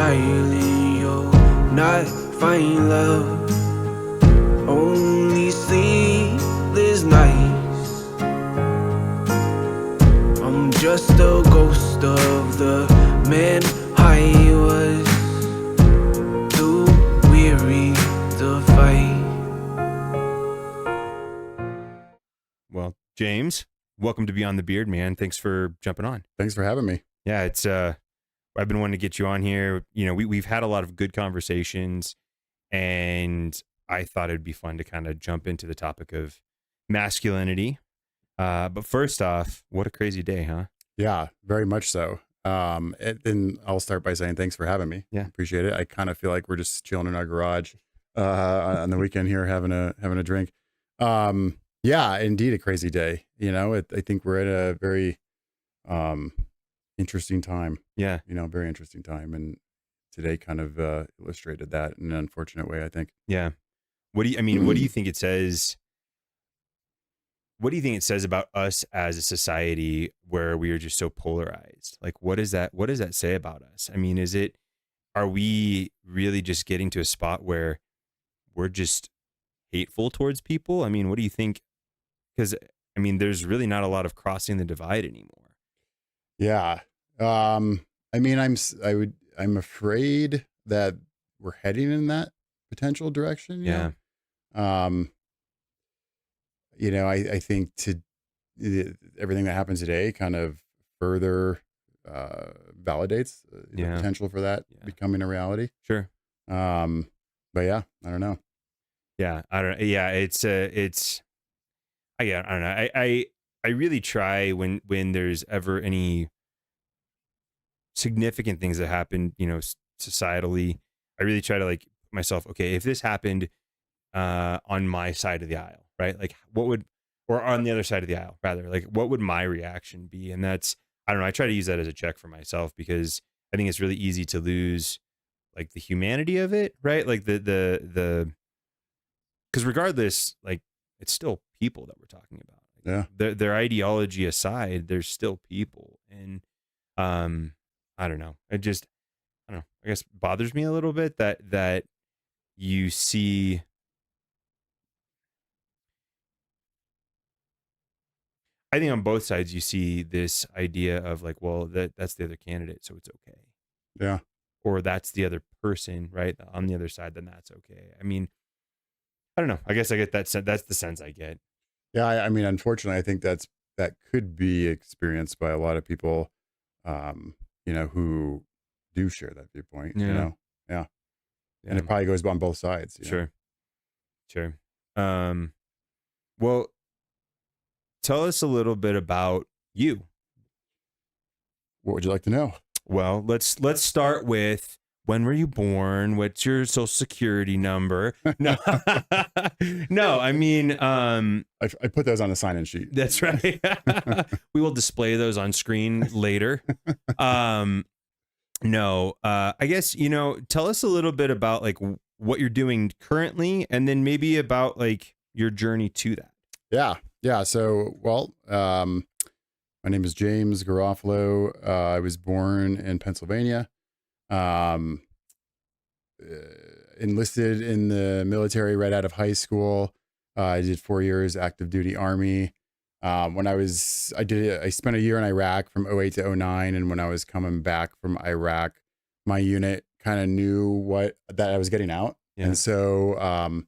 silent, you'll not find love. Only sleepless nights. I'm just a ghost of the man I was, too weary to fight. Well, James, welcome to Beyond the Beard, man. Thanks for jumping on. Thanks for having me. Yeah, it's I've been wanting to get you on here. You know, we've had a lot of good conversations, and I thought it'd be fun to kind of jump into the topic of masculinity. But first off, what a crazy day, huh? Yeah, very much so. And I'll start by saying thanks for having me. Yeah. Appreciate it. I kind of feel like we're just chilling in our garage on the weekend here, having a drink. Yeah, indeed, a crazy day. You know, I think we're at a very interesting time. Yeah. You know, very interesting time. And today kind of illustrated that in an unfortunate way, I think. Yeah. What do you think it says? What do you think it says about us as a society where we are just so polarized? Like, what does that say about us? I mean, are we really just getting to a spot where we're just hateful towards people? I mean, what do you think? Because, I mean, there's really not a lot of crossing the divide anymore. Yeah. I mean, I'm afraid that we're heading in that potential direction. Yeah. You know, I think everything that happens today kind of further validates the potential for that becoming a reality. Sure. But yeah, I don't know. Yeah, I don't know. Yeah, I don't know. I really try when there's ever any significant things that happen, you know, societally, I really try to like myself, okay, if this happened on my side of the aisle, right? Like or on the other side of the aisle, rather, like what would my reaction be? And that's, I don't know, I try to use that as a check for myself because I think it's really easy to lose like the humanity of it, right? Like because regardless, like it's still people that we're talking about. Yeah. Their ideology aside, there's still people. And I don't know. I don't know. I guess bothers me a little bit that you see. I think on both sides you see this idea of like, well, that's the other candidate, so it's okay. Yeah. Or that's the other person, right? On the other side, then that's okay. I mean, I don't know. I guess I get that sense. That's the sense I get. Yeah. I mean, unfortunately, I think that could be experienced by a lot of people, you know, who do share that viewpoint, you know? Yeah. And it probably goes on both sides. Sure. Well, tell us a little bit about you. What would you like to know? Well, let's start with, when were you born? What's your social security number? No, no, I mean, I put those on the sign-in sheet. That's right. We will display those on screen later. No, I guess, you know, tell us a little bit about like what you're doing currently, and then maybe about like your journey to that. Yeah. So, well, my name is James Garofolo. I was born in Pennsylvania. Enlisted in the military right out of high school. I did 4 years active duty Army. When I spent a year in Iraq from 2008 to 2009. And when I was coming back from Iraq, my unit kind of knew that I was getting out. Yeah. And so,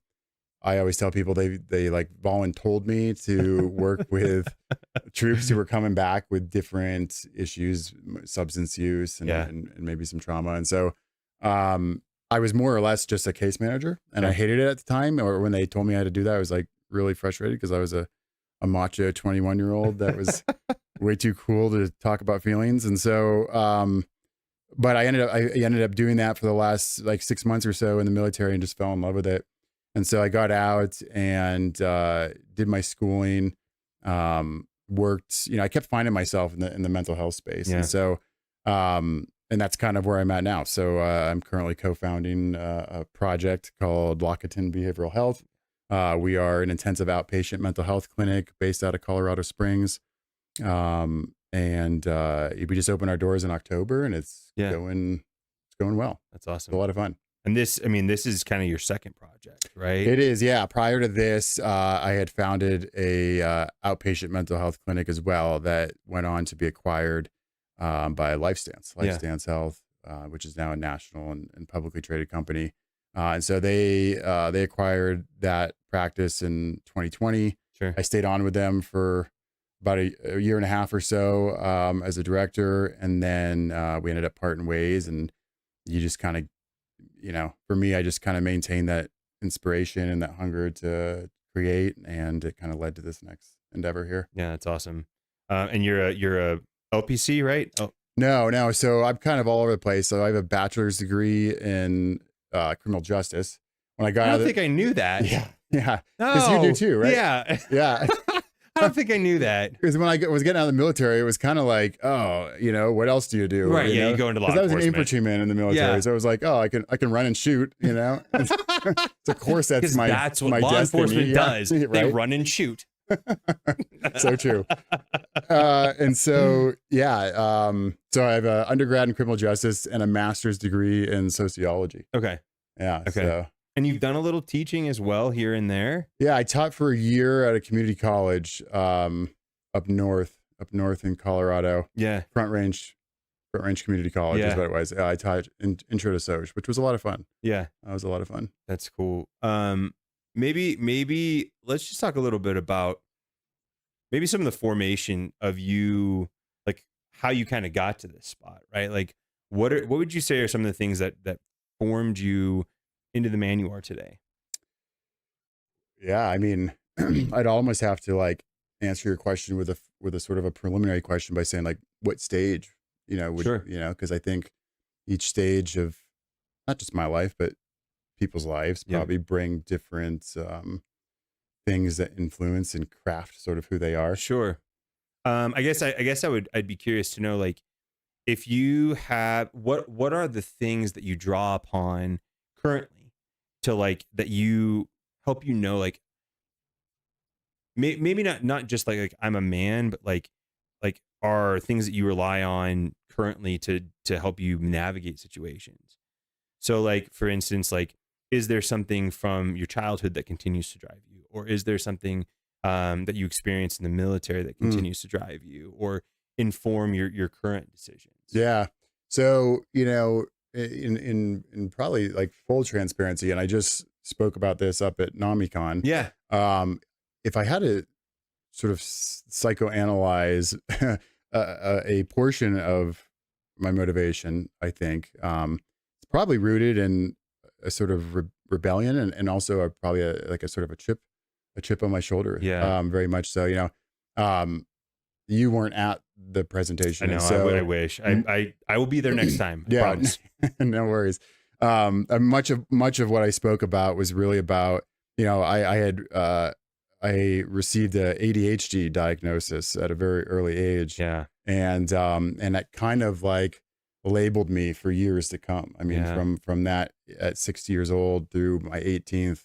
I always tell people they like voluntold me to work with troops who were coming back with different issues, substance use and maybe some trauma. And so, I was more or less just a case manager, and I hated it at the time. Or when they told me I had to do that, I was like really frustrated because I was a macho 21-year-old that was way too cool to talk about feelings. And so, but I ended up doing that for the last like 6 months or so in the military and just fell in love with it. And so I got out and did my schooling, worked, you know, I kept finding myself in the mental health space. Yeah. And so, and that's kind of where I'm at now. So I'm currently co-founding a project called Locaton Behavioral Health. We are an intensive outpatient mental health clinic based out of Colorado Springs. And we just opened our doors in October, and it's going going well. That's It's a awesome. lot of fun. And this is kind of your second project, right? It is, yeah. Prior to this, I had founded a outpatient mental health clinic as well that went on to be acquired by LifeStance Health, which is now a national and publicly traded company. And so they acquired that practice in 2020. Sure. I stayed on with them for about a year and a half or so as a director, and then we ended up parting ways. And you just kind of, for me, I just kind of maintained that inspiration and that hunger to create, and it kind of led to this next endeavor here. Yeah, that's awesome. And you're a LPC, right? Oh, No. So I'm kind of all over the place. So I have a bachelor's degree in criminal justice. When I got I out don't of think I knew that. yeah, because you do too, right? Yeah. Yeah. I don't think I knew that. Because when I was getting out of the military, it was kind of like, oh, what else do you do? Right. Yeah. You go into law Because I was an enforcement. infantryman in the military, Yeah. so I was like, oh, I can run and shoot. So of course that's my that's what my law destiny. enforcement Yeah. does. They Right? run and shoot. So true. And so so I have an undergrad in criminal justice and a master's degree in sociology. Okay. Yeah. Okay. So And you've done a little teaching as well here and there. yeah, I taught for a year at a community college up north in Colorado. Yeah. Front Range Community College is what it was. I taught intro to Soc, which was a lot of fun. Yeah. That was a lot of fun. That's cool. Maybe let's just talk a little bit about maybe some of the formation of you, like how you kind of got to this spot, right? Like what would you say are some of the things that formed you into the man you are today? Yeah, I mean, I'd almost have to like answer your question with a sort of a preliminary question by saying like, what stage, Sure. because I think each stage of not just my life, but people's lives probably bring different things that influence and craft sort of who they are. Sure. I guess I'd be curious to know, like, if you have what are the things that you draw upon currently to like that you help like maybe not just like I'm a man, but like are things that you rely on currently to help you navigate situations. So like, for instance, like, is there something from your childhood that continues to drive you, or is there something that you experienced in the military that continues to drive you or inform your current decisions? Yeah. So, in probably like full transparency, and I just spoke about this up at NamiCon. Yeah. If I had to sort of psychoanalyze a portion of my motivation, I think it's probably rooted in a sort of rebellion and also probably a sort of a chip on my shoulder. Yeah. Very much so. You weren't at the presentation. I know. So, I wish. I will be there next time. Yeah. Promise. No worries. Much of what I spoke about was really about, I received a ADHD diagnosis at a very early age. Yeah. And that kind of like labeled me for years to come. I mean, from that at 60 years old through my 18th,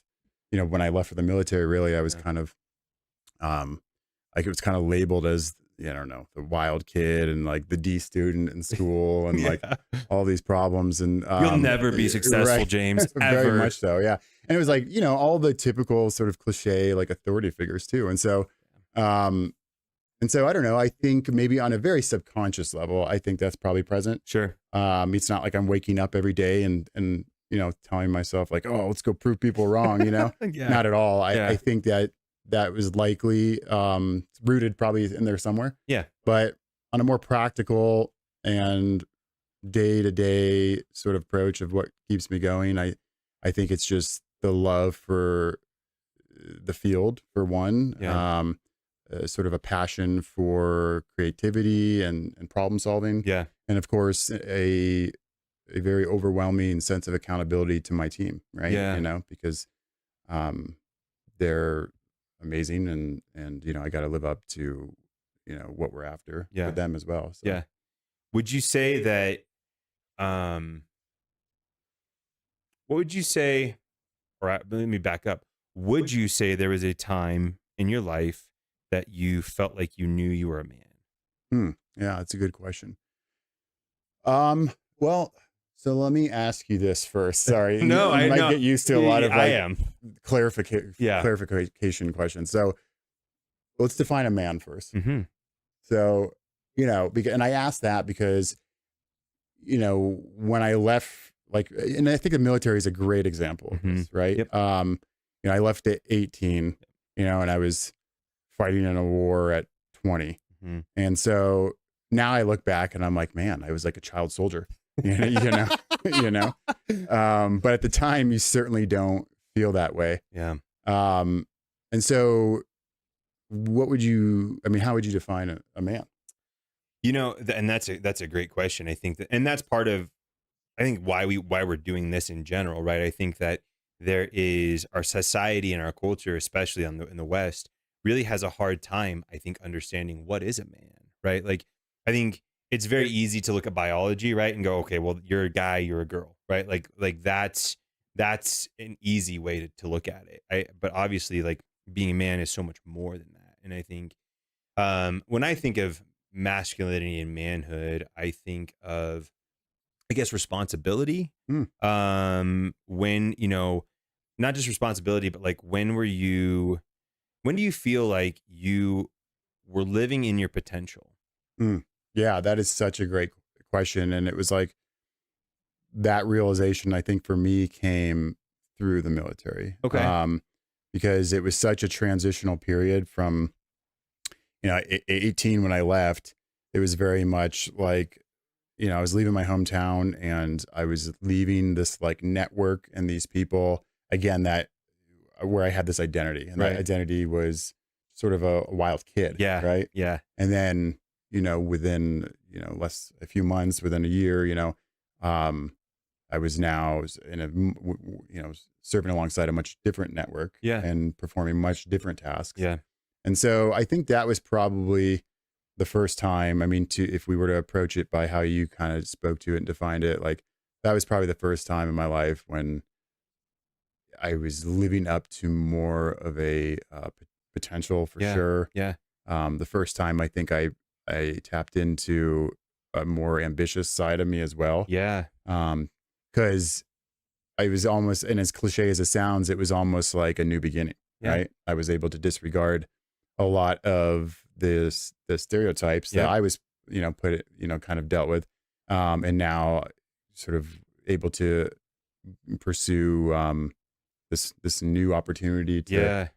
when I left for the military, really, I was kind of, like it was kind of labeled as, I don't know, the wild kid and like the D student in school and like all these problems. And you'll never be successful, right. James. Ever. Very much so. Yeah. And it was like, all the typical sort of cliche, like authority figures too. And so I don't know, I think maybe on a very subconscious level, I think that's probably present. Sure. It's not like I'm waking up every day and telling myself like, oh, let's go prove people wrong, Not at all. I think that was likely rooted probably in there somewhere. Yeah. But on a more practical and day-to-day sort of approach of what keeps me going, I think it's just the love for the field, for one. Yeah. Sort of a passion for creativity and problem solving. Yeah. And of course, a very overwhelming sense of accountability to my team, right? Yeah. Because they're amazing and I got to live up to, what we're after with them as well. So. Yeah. Would you say that, what would you say, or let me back up. Would you say there was a time in your life that you felt like you knew you were a man? Yeah, that's a good question. Well, So let me ask you this first. Sorry. No, you I might know. get used to a lot of I like am. Yeah. clarification questions. So let's define a man first. Mm-hmm. So, and I asked that because, when I left, like, and I think the military is a great example of this, right? Yep. I left at 18, and I was fighting in a war at 20. Mm-hmm. And so now I look back and I'm like, man, I was like a child soldier, you know, but at the time you certainly don't feel that way. Yeah. And so how would you define a man? And that's a great question. I think that, and that's part of, I think why we're doing this in general, right? I think that there is our society and our culture, especially in the West, really has a hard time, I think, understanding what is a man, right? Like, I think it's very easy to look at biology, right, and go, okay, well, you're a guy, you're a girl, right? Like that's an easy way to look at it. But obviously, like, being a man is so much more than that. And I think when I think of masculinity and manhood, I think of, I guess, responsibility. When, not just responsibility, but like, when do you feel like you were living in your potential? Yeah, that is such a great question. And it was like that realization, I think, for me came through the military. Okay. Because it was such a transitional period from, 18 when I left. It was very much like, I was leaving my hometown and I was leaving this like network and these people, again, that where I had this identity, and that identity was sort of a wild kid. Yeah. Right. Yeah. And then, within, a few months, within a year, I was now in a, serving alongside a much different network. Yeah. And performing much different tasks. Yeah. And so I think that was probably the first time, if we were to approach it by how you kind of spoke to it and defined it, like that was probably the first time in my life when I was living up to more of a potential for sure. Yeah. The first time I think I tapped into a more ambitious side of me as well. Yeah. Because I was almost, and as cliche as it sounds, it was almost like a new beginning, right? I was able to disregard a lot of the stereotypes that I was, kind of dealt with. And now sort of able to pursue this new opportunity to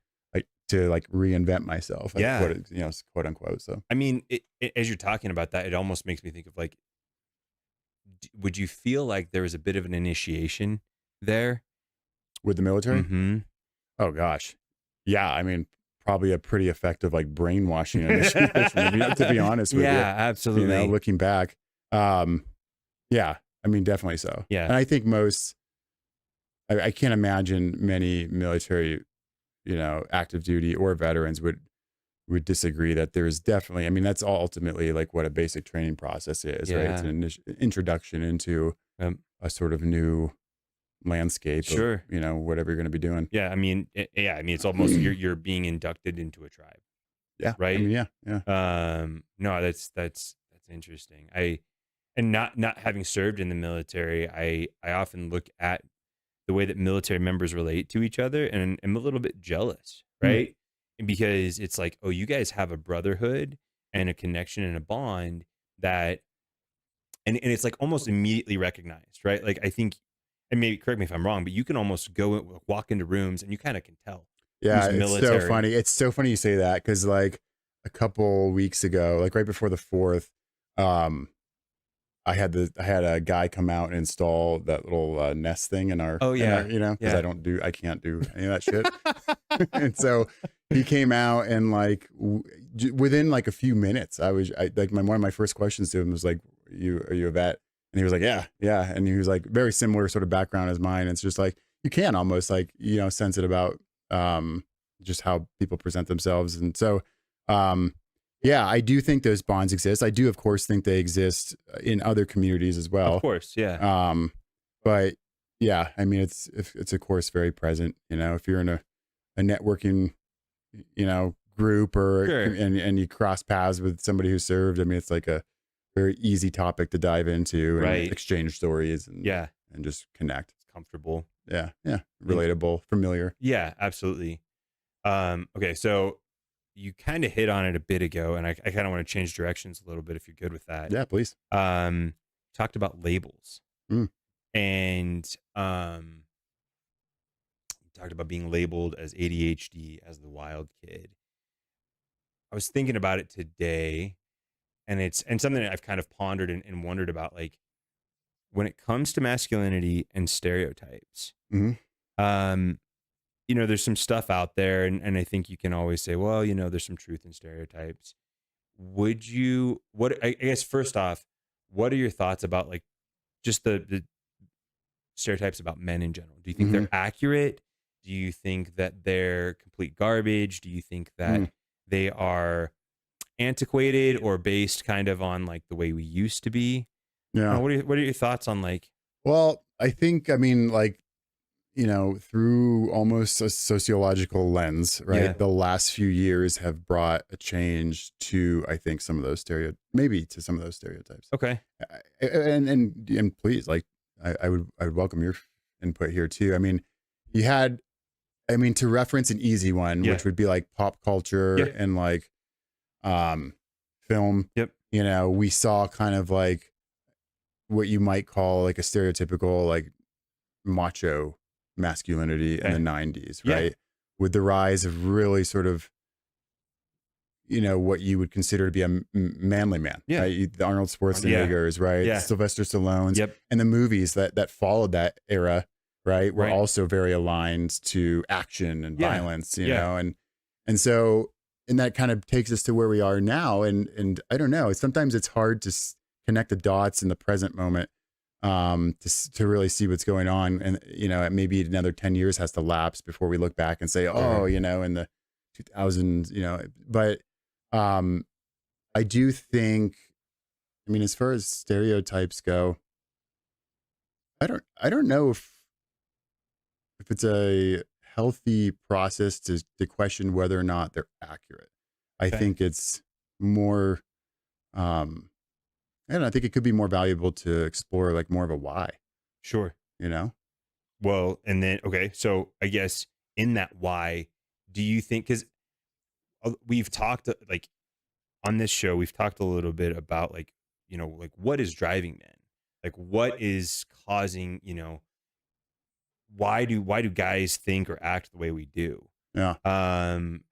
reinvent myself. Quote unquote. So, as you're talking about that, it almost makes me think of like, would you feel like there was a bit of an initiation there with the military? Mm-hmm. Oh gosh. Yeah. Probably a pretty effective like brainwashing initiative, to be honest with you. Yeah, absolutely. Looking back. Yeah, definitely so. Yeah. And I think I can't imagine many military, active duty or veterans would disagree that there's definitely, that's ultimately like what a basic training process is, right? It's an introduction into a sort of new landscape. Sure. Of, whatever you're going to be doing. Yeah. It's almost you're being inducted into a tribe. Yeah. Right. Yeah. No, that's interesting. And not having served in the military, I often look at the way that military members relate to each other, and I'm a little bit jealous, right? Because it's like, oh, you guys have a brotherhood and a connection and a bond that, and it's like almost immediately recognized, right? Like, I think, and maybe correct me if I'm wrong, but you can almost walk into rooms and you kind of can tell. Yeah, it's so funny. It's so funny you say that, because like a couple weeks ago, like right before the 4th, I had a guy come out and install that little Nest thing in our, because I can't do any of that shit. And so he came out and like within like a few minutes, one of my first questions to him was like, are you a vet? And he was like, yeah. And he was like, very similar sort of background as mine. It's just like, you can almost like, sense it about just how people present themselves. And so, yeah, I do think those bonds exist. I do, of course, think they exist in other communities as well. Of course, yeah. But yeah, it's of course very present. If you're in a networking, group or Sure. and you cross paths with somebody who served, it's like a very easy topic to dive into and Right. exchange stories and Yeah. and just connect. It's comfortable. Yeah, relatable, familiar. Yeah, absolutely. Okay, so you kind of hit on it a bit ago, and I kind of want to change directions a little bit if you're good with that. Yeah, please. Talked about labels, Mm. and talked about being labeled as ADHD, as the wild kid. I was thinking about it today, and it's something that I've kind of pondered and wondered about, like when it comes to masculinity and stereotypes. Mhm. There's some stuff out there, and I think you can always say, well, there's some truth in stereotypes. I guess first off, what are your thoughts about like just the stereotypes about men in general? Do you think they're accurate? Do you think that they're complete garbage? Do you think that they are antiquated or based kind of on like the way we used to be? Yeah. What are your thoughts on like? Well, I mean, like, through almost a sociological lens, right? Yeah. The last few years have brought a change to, I think, some of those stereotypes. Okay. And please, like, I would welcome your input here too. I mean, to reference an easy one, Yeah. which would be like pop culture Yeah. and like, film. Yep. We saw kind of like what you might call like a stereotypical like macho masculinity in the 90s, Yeah. right? With the rise of really sort of, what you would consider to be a manly man, Yeah. right? The Arnold Schwarzeneggers, right? Yeah. Sylvester Stallone's, Yep. and the movies that followed that era, right? Were Right. also very aligned to action and Yeah. violence, Yeah. and so, and that kind of takes us to where we are now. And I don't know, sometimes it's hard to connect the dots in the present moment, to really see what's going on. And, maybe another 10 years has to lapse before we look back and say, oh, in the 2000s, but, I do think, as far as stereotypes go, I don't know if it's a healthy process to question whether or not they're accurate. I Okay. think it's more, I don't know, I think it could be more valuable to explore like more of a why, Sure. Well, and then, okay. So I guess in that why, do you think, because we've talked like on this show, we've talked a little bit about like, like what is driving men? Like what is causing, why do guys think or act the way we do? Yeah. And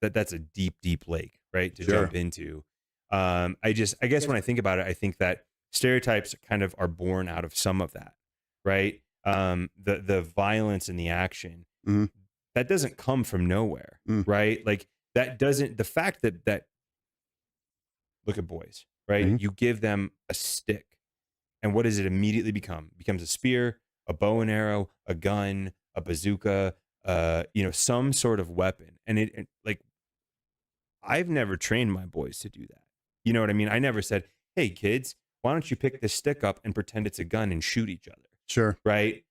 that's a deep lake, right? To Sure. jump into. I guess when I think about it, I think that stereotypes kind of are born out of some of that, right? The violence and the action, Mhm. that doesn't come from nowhere, right? Like the fact that look at boys, right? Mhm. You give them a stick, and what does it immediately become? It becomes a spear, a bow and arrow, a gun, a bazooka, some sort of weapon. And like, I've never trained my boys to do that. You know what I mean? I never said, hey kids, why don't you pick this stick up and pretend it's a gun and shoot each other? Sure. Right.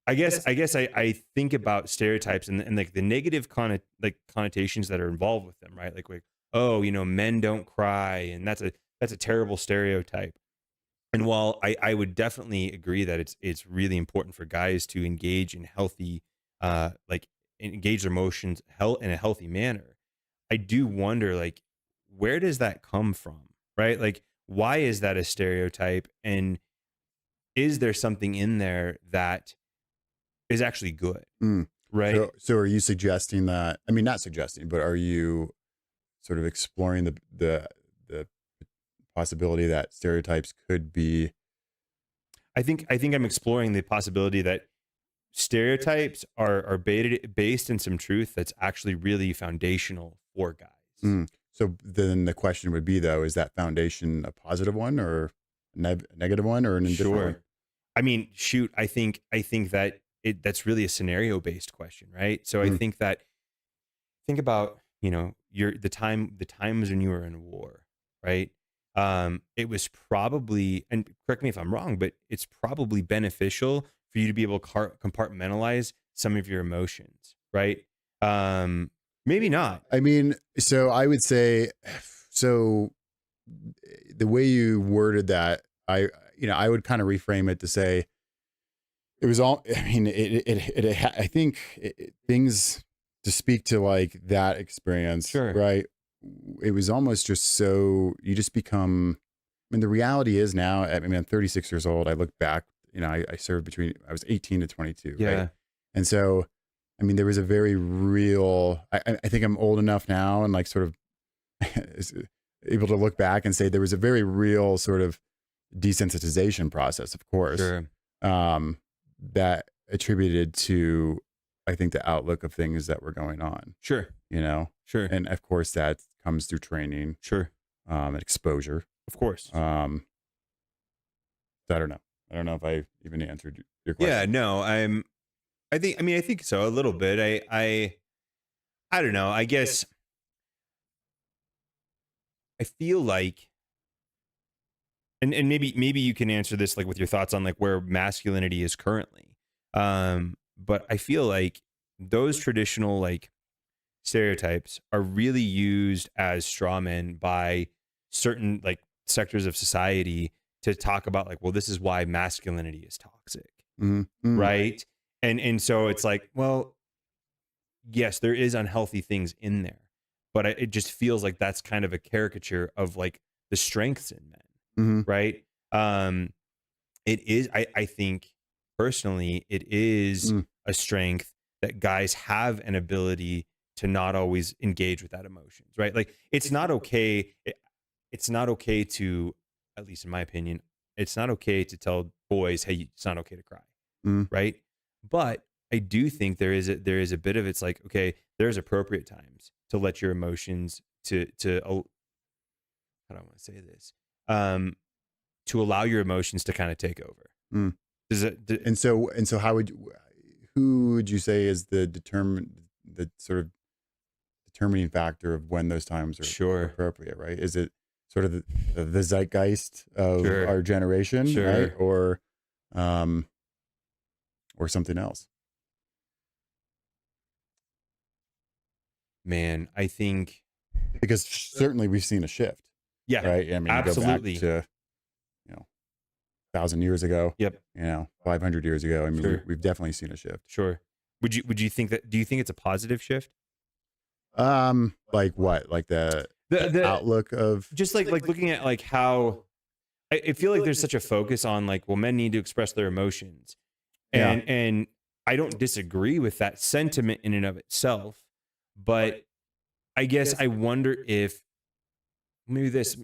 I guess I think about stereotypes and like the negative connotations that are involved with them, right? Like, oh, men don't cry, and that's a terrible stereotype. And while I would definitely agree that it's really important for guys to engage in healthy, like engage their emotions in a healthy manner, I do wonder, like, where does that come from, right? Like, why is that a stereotype, and is there something in there that is actually good, right? So are you suggesting that? I mean, not suggesting, but are you sort of exploring the possibility that stereotypes could be? I think I'm exploring the possibility that stereotypes are based in some truth that's actually really foundational for guys. So then the question would be, though, is that foundation a positive one or a negative one or an indifferent one? I mean, shoot, I think that that's really a scenario based question, right? So I think about, the times when you were in war, right? It was probably, and correct me if I'm wrong, but it's probably beneficial for you to be able to compartmentalize some of your emotions, right? Maybe not. I mean, so I would say, So the way you worded that, I would kind of reframe it to say it was all, I mean, I think things to speak to like that experience, Sure. right? It was almost just so you just become, I mean, the reality is now, I mean, I'm 36 years old. I look back, I served between, I was 18 to 22. Yeah. Right. And so, I mean, there was a very real, I think I'm old enough now and like sort of able to look back and say there was a very real sort of desensitization process, of course, Sure. um, that attributed to, I think, the outlook of things that were going on, Sure. Sure. and of course that comes through training, Sure. and exposure. Of course. So I don't know. I don't know if I even answered your Yeah, question. no, I think so a little bit. I don't know. I guess I feel like, and maybe you can answer this like with your thoughts on like where masculinity is currently. But I feel like those traditional like stereotypes are really used as straw men by certain like sectors of society to talk about like, well, this is why masculinity is toxic, Mm-hmm. right? And so it's like, well, yes, there is unhealthy things in there, but it just feels like that's kind of a caricature of like the strengths in men, Mm-hmm. right? Um, it is, I think personally, it is Mm. a strength that guys have an ability to not always engage with that emotions, right? Like it's not okay. It's not okay to, at least in my opinion, it's not okay to tell boys, hey, it's not okay to cry, Mm. right? But I do think there is a bit of, it's like, okay, there's appropriate times to let your emotions how do I want to say this? To allow your emotions to kind of take over. Mm. Does it? And so who would you say is the sort of determining factor of when those times are Sure. appropriate, right? Is it sort of the zeitgeist of Sure. our generation, right? Sure. Or something else? Man, I think, Because certainly we've seen a shift, yeah, right? I mean, absolutely. you go back to, 1,000 years ago, Yep. 500 years ago. I mean, Sure. we've definitely seen a shift. Sure. Would you think that, do you think it's a positive shift? Like what? Like the outlook of, Just like looking at like how I feel like there's such a focus on like, well, men need to express their emotions. Yeah. And I don't disagree with that sentiment in and of itself, but I guess I wonder if maybe this,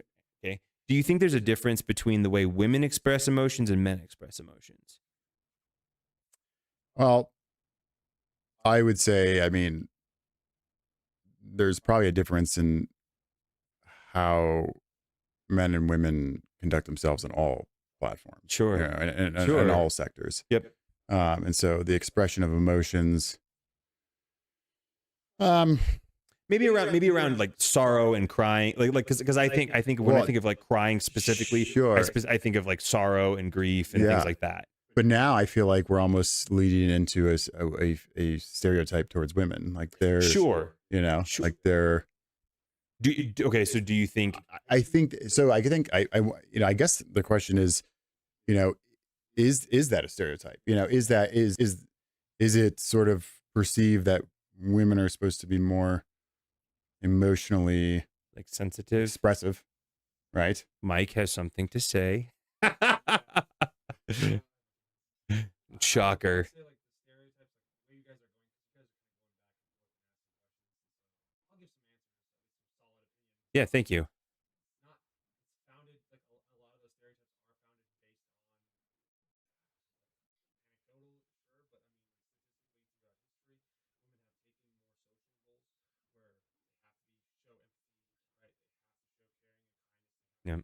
okay. Do you think there's a difference between the way women express emotions and men express emotions? well, I would say, I mean, there's probably a difference in how men and women conduct themselves in all platforms, Sure. in all sectors. Yep. And so the expression of emotions, um, Maybe around like sorrow and crying, like because I think when I Well, think of like crying specifically, sure. I think of like sorrow and grief and Yeah. things like that. but now I feel like we're almost leading into a stereotype towards women. Like they're, Sure. Sure. like they're, Okay, so do you think? I think so. I think I guess the question is, is that a stereotype? Is it sort of perceived that women are supposed to be more emotionally Like sensitive? expressive, right? Mike has something to say. Shocker. Yeah, thank you. Yeah.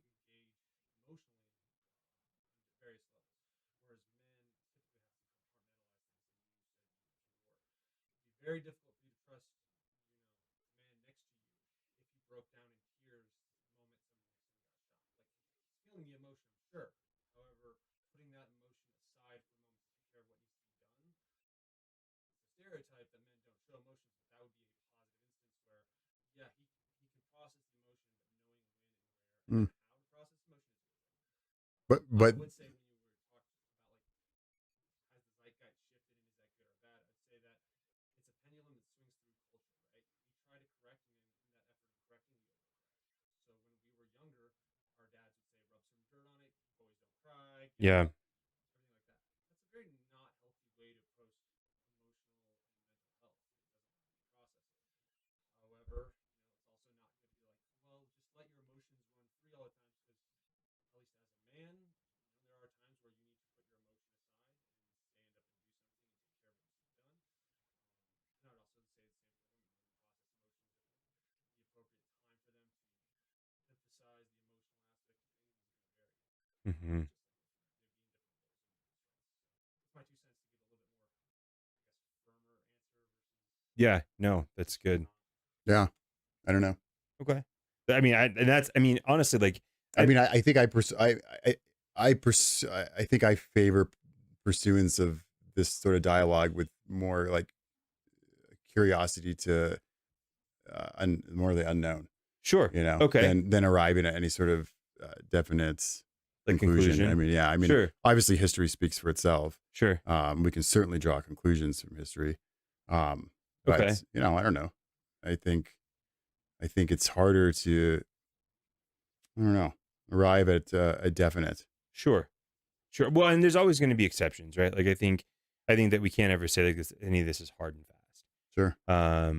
but I would say when you were talking about like has the zeitgeist shifted and is that good or bad? I'd say that it's a pendulum that swings through culture, right? We try to correct in that effort of correcting we overcorrect. So when we were younger, our dads would say rub some dirt on it, boys don't cry, get Yeah. everything like that. That's a very not healthy way to approach emotional and mental health. It doesn't allow you to process it. However, it's also not good to be like, well, just let your emotions run free all the time because at least as a man, there are times where you need to put your emotion aside and stand up and do something and take care of what needs to be done. And I would also say the same for women. Women process emotions differently. The appropriate time for them to emphasize the emotional aspect of things is going to vary. Hmm. Just like there'd be in different roles and different strengths. So it's my 2 cents to give a little bit more, I guess, firmer answer versus Yeah. No, that's good. yeah, I don't know. Okay. I mean, I mean, honestly, like, I mean, I think I think I favor pursuance of this sort of dialogue with more like curiosity to more of the unknown, sure. you know, Okay. than arriving at any sort of definite Like conclusion. conclusion. I mean, yeah, I mean, Sure. obviously history speaks for itself. Sure. We can certainly draw conclusions from history. But Okay. you know, I don't know. I think it's harder to, I don't know, arrive at a definite. Sure. Sure. Well, and there's always going to be exceptions, right? Like, I think that we can't ever say like this, any of this is hard and fast. Sure. I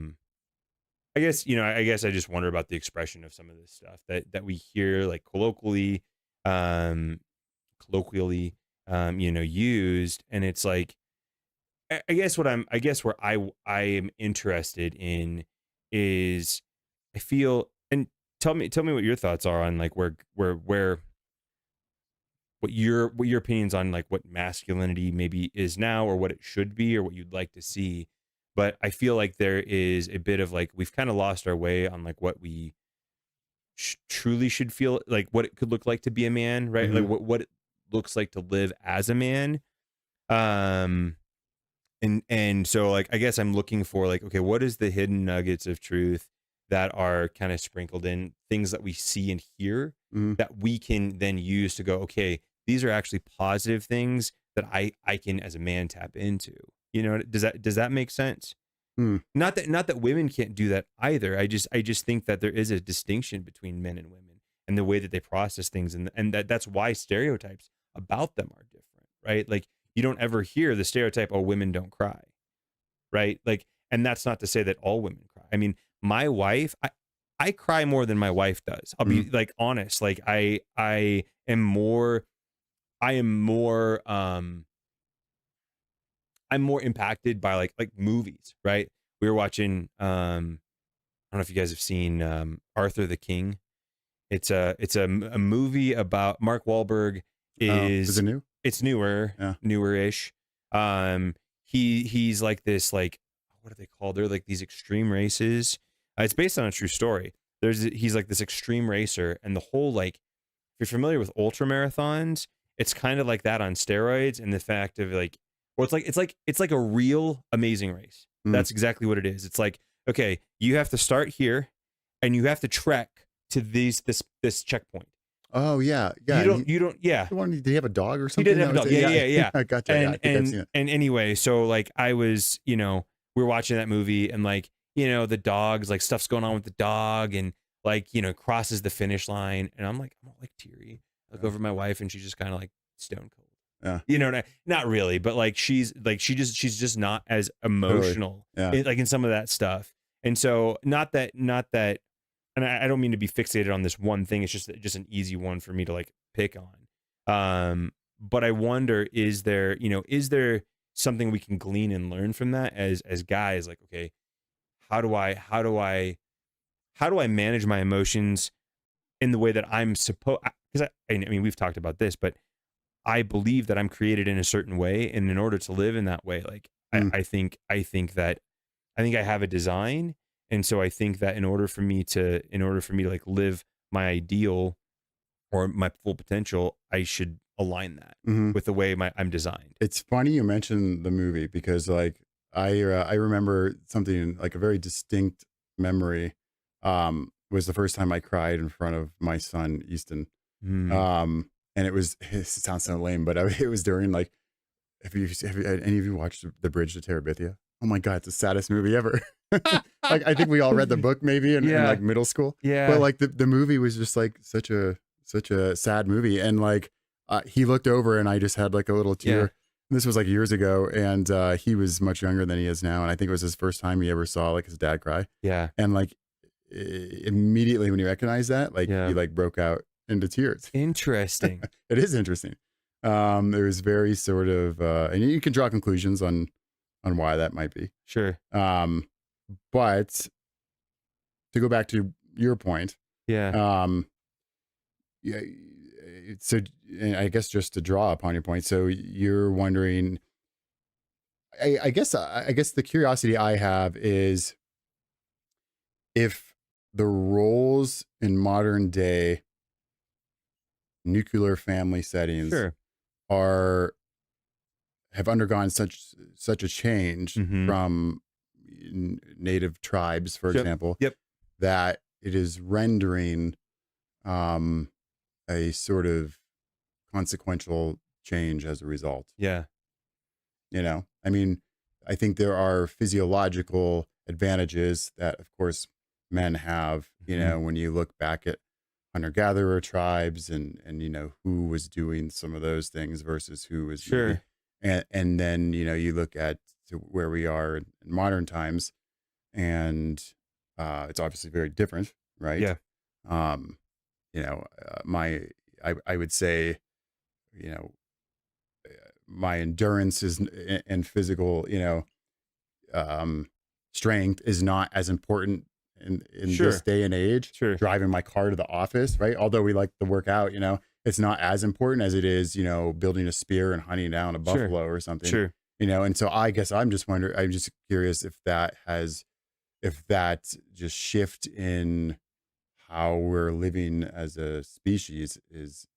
guess, I guess I just wonder about the expression of some of this stuff that we hear like um, used. And it's like, I guess where I am interested in is I feel, and tell me what your thoughts are on like where what your opinions on like what masculinity maybe is now or what it should be or what you'd like to see. But I feel like there is a bit of like we've kind of lost our way on like what we truly should feel like, what it could look like to be a man, right? Like what it looks like to live as a man. And so like I guess I'm looking for like, okay, what is the hidden nuggets of truth that are kind of sprinkled in, things that we see and hear that we can then use to go, okay, these are actually positive things that I can as a man tap into. Does that make sense? Not that women can't do that either. I just think that there is a distinction between men and women and the way that they process things, and that's why stereotypes about them are different, right? Like you don't ever hear the stereotype, oh, women don't cry, right? Like, and that's not to say that all women cry. I mean, my wife, I cry more than my wife does. I'll be like honest. Like I am more I'm more impacted by like movies, right? We were watching I don't know if you guys have seen Arthur the King. It's a movie about Mark Wahlberg Is it new? It's newer, Yeah. newer-ish. He's like this, like, what are they called? They're like these extreme races. It's based on a true story. He's like this extreme racer, and the whole like, if you're familiar with ultra marathons, it's kind of like that on steroids, and the fact of like, well, it's like a real amazing race. That's exactly what it is. It's like, okay, you have to start here, and you have to trek to this checkpoint. Oh yeah, yeah. You don't. Yeah. Did he have a dog or He something? did have a dog. Yeah. I gotcha. And I think I've seen it. and anyway, so like I was, we were watching that movie, and like, the dogs, like stuff's going on with the dog, and like, crosses the finish line, and I'm all like teary. I look over at my wife, and she's just kind of like stone cold. Yeah. Not really, but like she's just not as emotional, Totally. Yeah. like in some of that stuff. And so not that, and I don't mean to be fixated on this one thing. It's just an easy one for me to like pick on. But I wonder, is there something we can glean and learn from that as guys? Like, okay, how do I manage my emotions in the way that I'm supposed? Because I mean, we've talked about this, but I believe that I'm created in a certain way, and in order to live in that way, like I think that I have a design, and so I think that in order for me to like live my ideal or my full potential, I should align that with the way I'm designed. It's funny you mentioned the movie because like I remember something like a very distinct memory. Was the first time I cried in front of my son Easton. and it sounds so lame, but it was during like, have any of you watched The Bridge to Terabithia? Oh my God, it's the saddest movie ever. Like, I think we all read the book maybe in Yeah. like middle school. Yeah. But like the movie was just like such a sad movie. And like, he looked over and I just had like a little tear. Yeah. This was like years ago. And he was much younger than he is now. And I think it was his first time he ever saw like his dad cry. Yeah. And like immediately when he recognized that, like Yeah. he like broke out into tears. Interesting. It is interesting. It was very sort of, and you can draw conclusions on why that might be. Sure. But to go back to your point, Yeah. yeah, so and I guess just to draw upon your point, so you're wondering, I guess the curiosity I have is if the roles in modern day nuclear family settings Sure. have undergone such a change Mhm. from native tribes, for Yep. example, Yep. that it is rendering a sort of consequential change as a result. Yeah. You know, I mean, I think there are physiological advantages that, of course, men have, you Mhm. know, when you look back at hunter-gatherer tribes and, you know, who was doing some of those things versus who was maybe- Sure. and then, you know, you look at to where we are in modern times and it's obviously very different, right? Yeah. You know, I would say, you know, my endurance is and physical, you know, strength is not as important in Sure. this day and age. Sure. Driving my car to the office, right? Although we like to work out, you know, it's not as important as it is, you know, building a spear and hunting down a Sure. buffalo or something. Sure. You know, and so I guess I'm just curious if that just shift in how we're living as a species is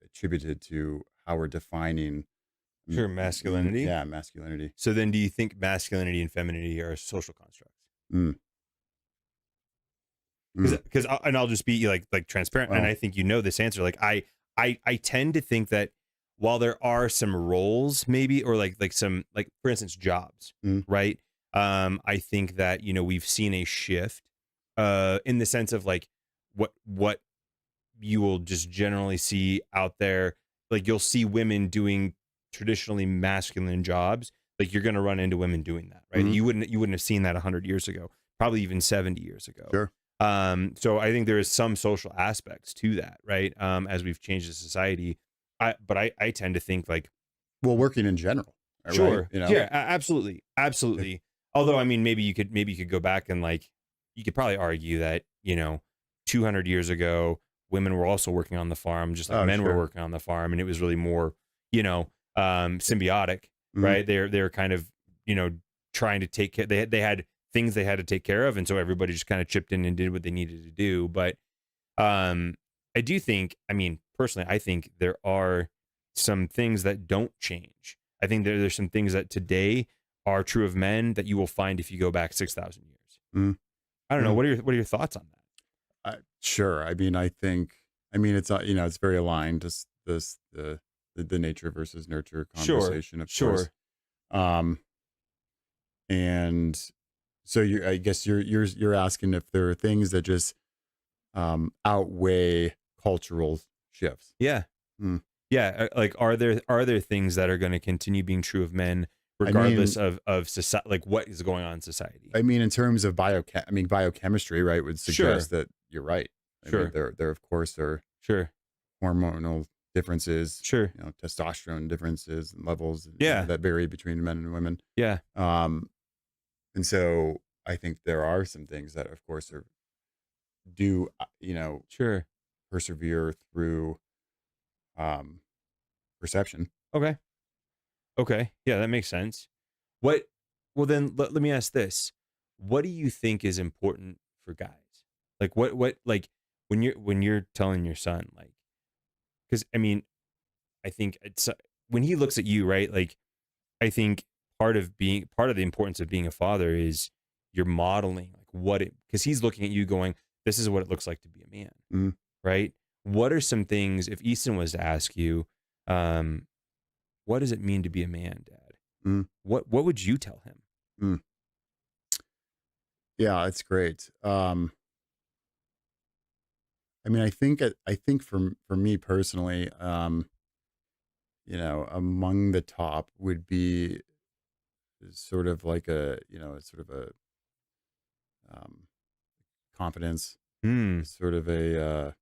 attributed to how we're defining Sure. Masculinity. Yeah, masculinity. So then do you think masculinity and femininity are social constructs? Because and I'll just be like transparent, and Well- I think you know this answer. Like I tend to think that while there are some roles maybe, or like some, like for instance, jobs, right? I think that, you know, we've seen a shift in the sense of like what you will just generally see out there. Like you'll see women doing traditionally masculine jobs. Like you're going to run into women doing that, right? Mhm. You wouldn't have seen that 100 years ago, probably even 70 years ago. Sure. So I think there is some social aspects to that, right? As we've changed the society, but I tend to think like, Well, working in general. Right? sure, You know? yeah, absolutely. Although I mean, maybe you could go back and like, you could probably argue that, you know, 200 years ago, women were also working on the farm, just like Oh, men were sure. working on the farm, and it was really more, you know, symbiotic, Mhm. right? They're kind of, you know, trying to take care. They had things they had to take care of, and so everybody just kind of chipped in and did what they needed to do. But I do think, I mean, personally, I think there are some things that don't change. I think there's some things that today are true of men that you will find if you go back 6,000 years. Mm. I don't know. Mm. What are your thoughts on that? Sure. I mean, it's you know, it's very aligned. Just the nature versus nurture Sure, conversation, of sure. course. And so I guess you're asking if there are things that just outweigh cultural shifts. Yeah. Mm. Yeah. Like, are there things that are going to continue being true of men regardless of society, like what is going on in society? I mean, in terms of biochemistry, right, would suggest that you're right. I mean, there of course are Sure. hormonal differences, Sure. you know, testosterone differences and levels, you Yeah. know, that vary between men and women. Yeah. And so I think there are some things that, of course, you know, Sure. persevere through perception. Okay. Yeah, that makes sense. Well then let me ask this. What do you think is important for guys? Like what like when you're telling your son, like, because I mean, I think it's when he looks at you, right? Like, I think part of the importance of being a father is you're modeling like because he's looking at you going, this is what it looks like to be a man. Mhm. Right? what are some things, if Easton was to ask you, what does it mean to be a man, Dad? Mm. What would you tell him? Yeah, it's great. I mean, I think for me personally, among the top would be sort of like sort of a confidence, Hmm. sort of a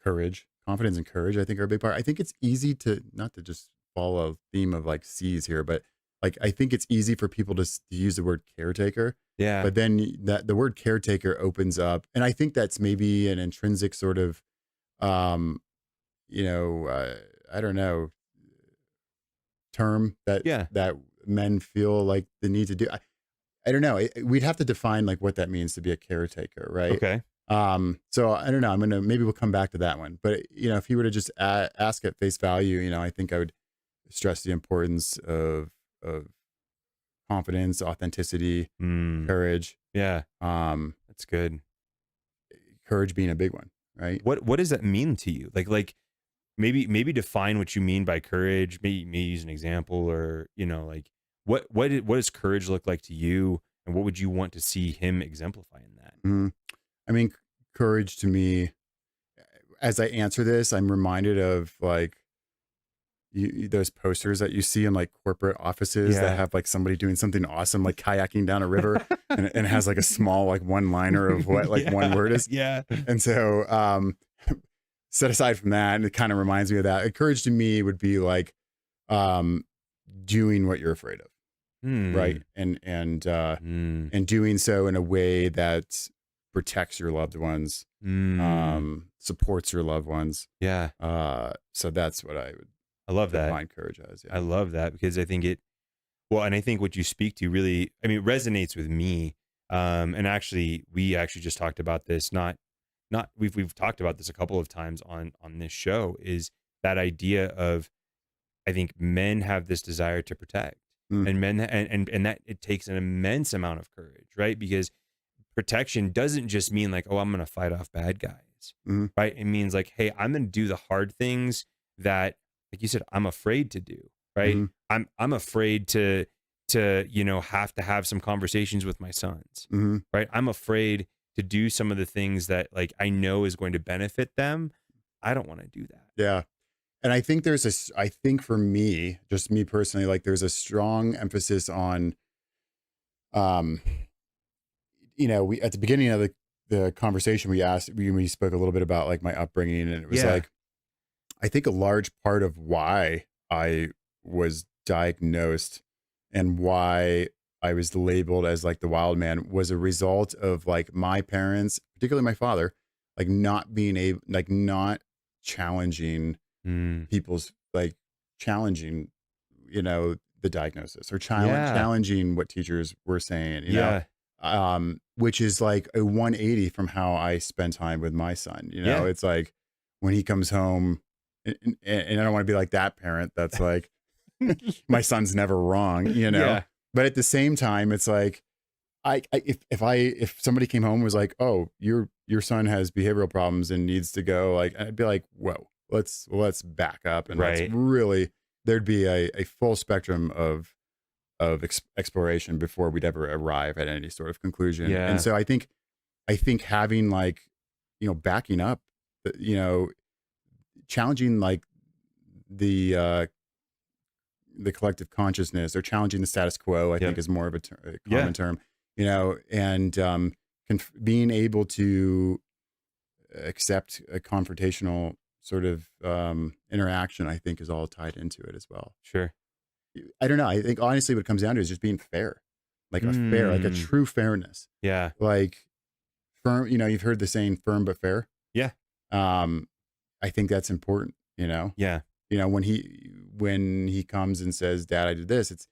courage. Confidence and courage, I think, are a big part. I think it's easy to not to just follow a theme of like C's here, but like I think it's easy for people to use the word caretaker. Yeah. But then that the word caretaker opens up, and I think that's maybe an intrinsic sort of, um, I don't know, term that Yeah. that men feel like the need to do. I don't know. We'd have to define like what that means to be a caretaker, right? Okay. So I don't know. Maybe we'll come back to that one. But if you were to just ask at face value, I think I would stress the importance of confidence, authenticity, courage. Yeah. Um, That's good. Courage being a big one, right? What does that mean to you? Like maybe define what you mean by courage. Maybe use an example, or like what does courage look like to you, and what would you want to see him exemplify in that? Mhm. I mean, courage to me, as I answer this, I'm reminded of like those posters that you see in like corporate offices Yeah. that have like somebody doing something awesome, like kayaking down a river, and it has like a small like one liner of what like one word is. Yeah. And so, set aside from that, and it kind of reminds me of that. Courage to me would be like doing what you're afraid of, right? And doing so in a way that protects your loved ones, supports your loved ones. Yeah. So that's what I would I love that. define courage as. Yeah. I love that, because I think and I think what you speak to really, resonates with me. And actually, we actually just talked about this, we've talked about this a couple of times on this show, is that idea of, I think men have this desire to protect, and men, and that it takes an immense amount of courage, right? Because protection doesn't just mean like, oh, I'm going to fight off bad guys, right? It means like, hey, I'm going to do the hard things that, like you said, I'm afraid to do, right? I'm afraid to have to have some conversations with my sons, right? I'm afraid to do some of the things that like I know is going to benefit them. I don't want to do that. Yeah. And I think I think for me, just me personally, like there's a strong emphasis on, we, at the beginning of the conversation, we spoke a little bit about like my upbringing, and it was like, I think a large part of why I was diagnosed and why I was labeled as like the wild man was a result of like my parents, particularly my father, like not being able, like not challenging people's, like challenging, the diagnosis, or challenging what teachers were saying, which is like a 180 from how I spend time with my son. It's like when he comes home, and I don't want to be like that parent that's like, my son's never wrong, but at the same time, it's like, if somebody came home and was like, oh, your son has behavioral problems and needs to go, like, I'd be like, whoa, let's back up, and let's really, there'd be a full spectrum of exploration before we'd ever arrive at any sort of conclusion. And so I think having like, backing up, challenging like the collective consciousness, or challenging the status quo, I think is more of a common term, and being able to accept a confrontational sort of interaction, I think is all tied into it as well. Sure. I don't know. I think honestly what it comes down to is just being fair, like a true fairness. Yeah. Like firm, you've heard the saying firm but fair. Yeah. I think that's important, Yeah. When he comes and says, Dad, I did this,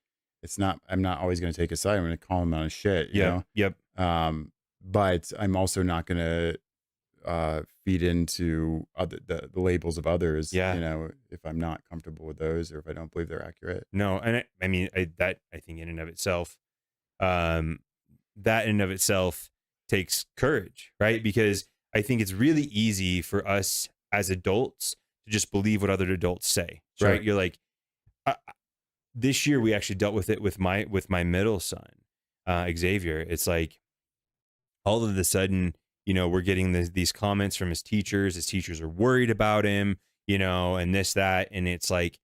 I'm not always going to take his side. I'm going to call him on his shit. Yep. But I'm also not going to feed into the labels of others. If I'm not comfortable with those, or if I don't believe they're accurate. No. And I think in and of itself, that in and of itself takes courage, right? Because I think it's really easy for us as adults to just believe what other adults say. Right? Right. You're like, this year we actually dealt with it with my middle son, Xavier. It's like all of a sudden, we're getting these comments from his teachers. His teachers are worried about him, and this, that. And it's like,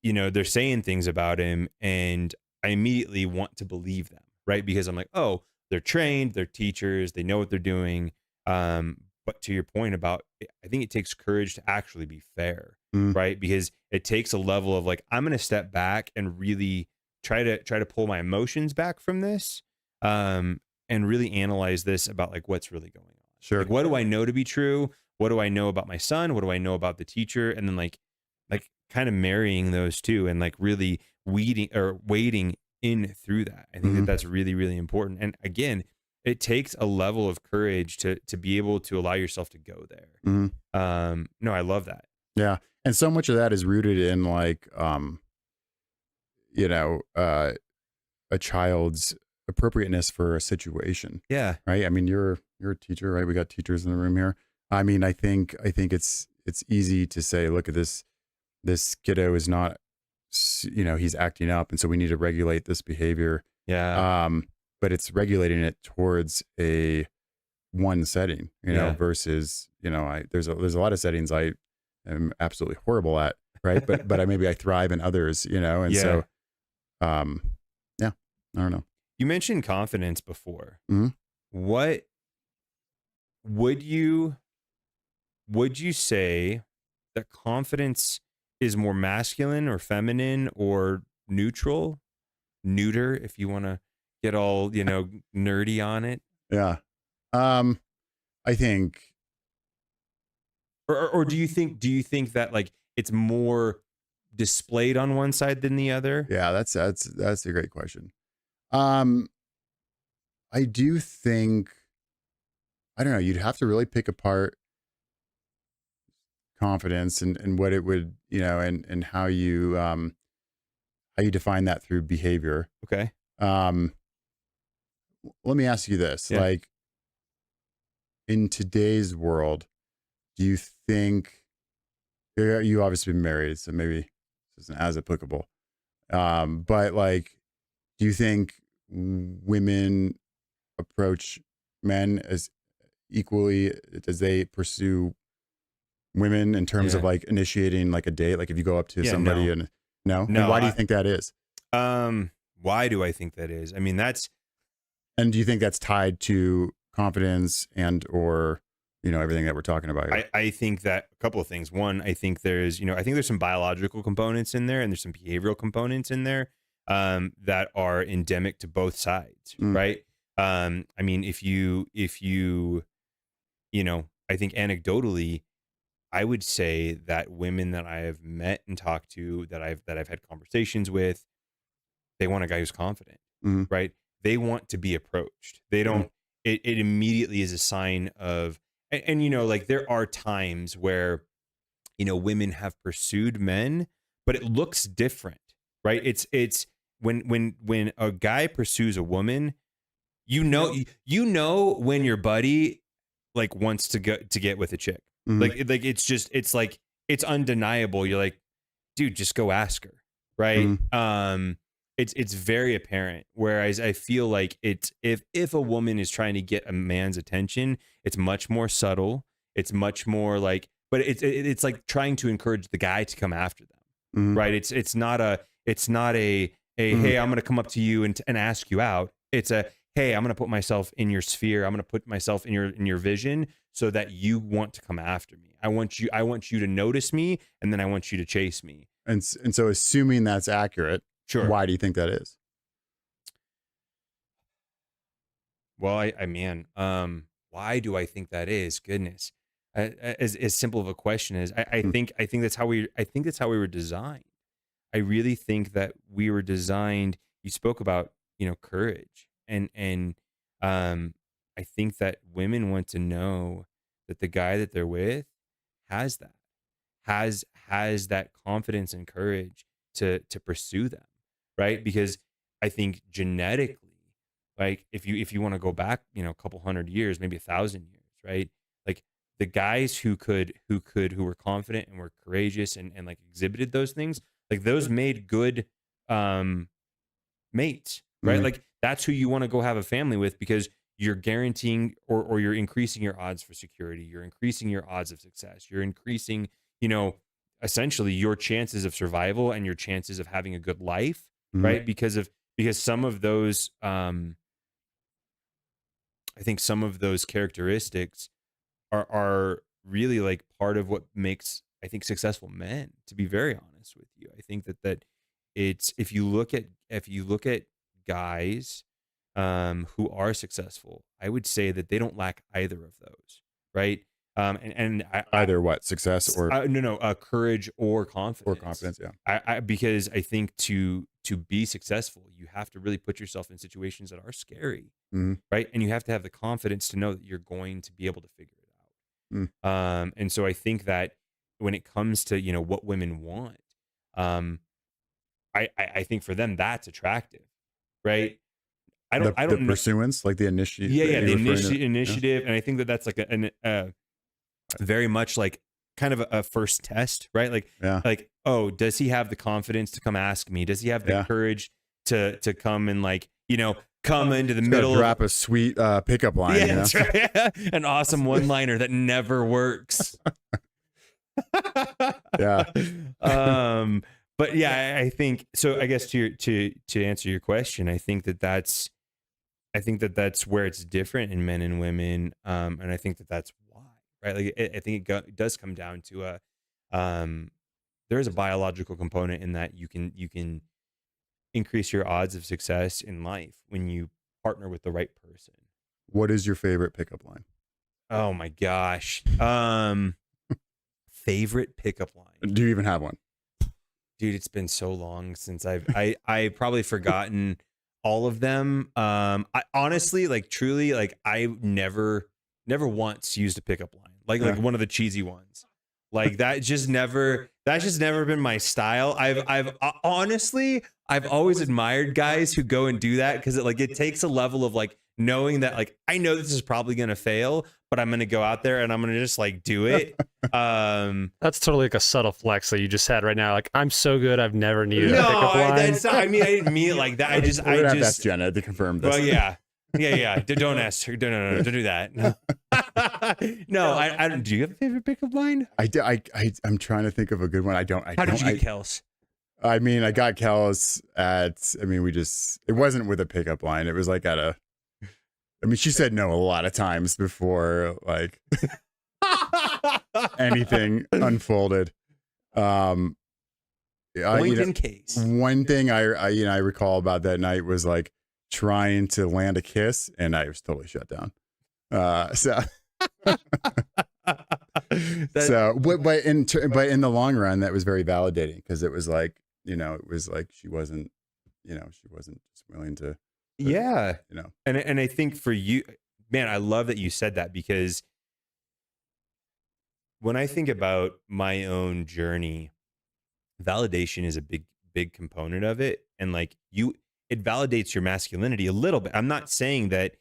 they're saying things about him, and I immediately want to believe them, right? Because I'm like, oh, they're trained, they're teachers, they know what they're doing. But to your point about, I think it takes courage to actually be fair, Mm. right? Because it takes a level of like, I'm going to step back and really try to pull my emotions back from this, and really analyze this about like what's really going on. Sure. Like, what do I know to be true? What do I know about my son? What do I know about the teacher? And then like kind of marrying those two and like really wading in through that. I think that that's really, really important. And again, it takes a level of courage to be able to allow yourself to go there. No, I love that. Yeah. And so much of that is rooted in like, a child's appropriateness for a situation. Yeah. Right. I mean, you're a teacher, right? We got teachers in the room here. I mean, I think it's easy to say, look at this kiddo is not, he's acting up. And so we need to regulate this behavior. Yeah. But it's regulating it towards one setting, versus, there's a lot of settings I am absolutely horrible at. Right. But maybe I thrive in others, and Yeah. so, yeah, I don't know. You mentioned confidence before. Mhm. What would you say that confidence is more masculine or feminine or neuter, if you want to get all, nerdy on it? Yeah. I think, Or do you think that like it's more displayed on one side than the other? yeah, that's a great question. I do think, I don't know, you'd have to really pick apart confidence and what it would, and how you define that through behavior. Okay. Let me ask you this, Yeah. like in today's world, do you think, you obviously been married, so maybe this isn't as applicable. But like, do you think women approach men as equally as they pursue women in terms of Yeah. like initiating like a date? Like if you go up to Yeah, somebody no. and no, No, and why do you think that is? Why do I think that is? I mean, And do you think that's tied to confidence and or everything that we're talking about here? I think that a couple of things. One, I think there's some biological components in there, and there's some behavioral components in there that are endemic to both sides, right? I mean, if you I think anecdotally, I would say that women that I have met and talked to, that I've had conversations with, they want a guy who's confident, Mhm. right? They want to be approached. They don't. It immediately is a sign of, and like there are times where women have pursued men, but it looks different, right? It's when a guy pursues a woman, when your buddy like wants to get with a chick. Mhm. Like it's undeniable. You're like, dude, just go ask her, right? It's very apparent. Whereas I feel like it's if a woman is trying to get a man's attention, it's much more subtle. It's much more like, but it's like trying to encourage the guy to come after them, Mhm. right? It's not a hey, I'm gonna come up to you and ask you out. It's a hey, I'm gonna put myself in your sphere. I'm gonna put myself in your vision so that you want to come after me. I want you to notice me, and then I want you to chase me. And so assuming that's accurate, Sure. why do you think that is? Well, why do I think that is? Goodness, as simple of a question as I think that's how we were designed. I really think that we were designed. You spoke about courage, and I think that women want to know that the guy that they're with has that confidence and courage to pursue them, right? Because I think genetically, like if you want to go back, a couple hundred years, maybe 1,000 years, right? Like the guys who were confident and were courageous and like exhibited those things, like those made good mates, right? Mhm. Like that's who you want to go have a family with, because you're guaranteeing or you're increasing your odds for security. You're increasing your odds of success. You're increasing, essentially your chances of survival and your chances of having a good life, Mhm. right? Because some of those, I think some of those characteristics are really like part of what makes, I think, successful men, to be very honest with you. I think that it's, if you look at guys who are successful, I would say that they don't lack either of those, right? Either what, success or courage or confidence. confidence. Yeah. Because I think to be successful, you have to really put yourself in situations that are scary, Mhm. right? And you have to have the confidence to know that you're going to be able to figure it Mm. out. And so I think that when it comes to what women want, I think for them that's attractive, right? I don't The know. pursuance, like the initiative. Yeah, the initiative, and I think that that's like very much like kind of a first test, right? Yeah. Like, oh, does he have the confidence to come ask me? Does he have the courage to come and come into the middle, drop a sweet pickup line? Yeah, that's right. An awesome one-liner that never works. Yeah. But yeah, I think so. I guess to answer your question, I think that's where it's different in men and women, and I think that's why, right? Like I think it does come down to there is a biological component in that you can increase your odds of success in life when you partner with the right person. What is your favorite pickup line? Oh my gosh, favorite pickup line. Do you even have one? Dude, it's been so long since I probably forgotten all of them. I honestly, like, truly, like, I never once used a pickup line, like one of the cheesy ones, like that's just never been my style. I've honestly, I've always admired guys who go and do that, because it takes a level of like knowing that, like, I know this is probably gonna fail, but I'm gonna go out there and I'm gonna just like do it. That's totally like a subtle flex that you just had right now. Like, I'm so good, I've never needed a pickup line. That's not, I mean, I didn't mean it like that. I just have to ask Jenna to confirm this. Well, yeah. Don't ask her. No, don't do that. No, I don't. Do you have a favorite pickup line? I'm trying to think of a good one. How did you get Kels? I mean, I got Kel's it wasn't with a pickup line. It was like she said no a lot of times before like anything unfolded. Point in case. One thing I recall about that night was like trying to land a kiss, and I was totally shut down. But in the long run, that was very validating, because it was like, she wasn't just willing to. Yeah. And I think for you, man, I love that you said that, because when I think about my own journey, validation is a big component of it. And like it validates your masculinity a little bit. I'm not saying that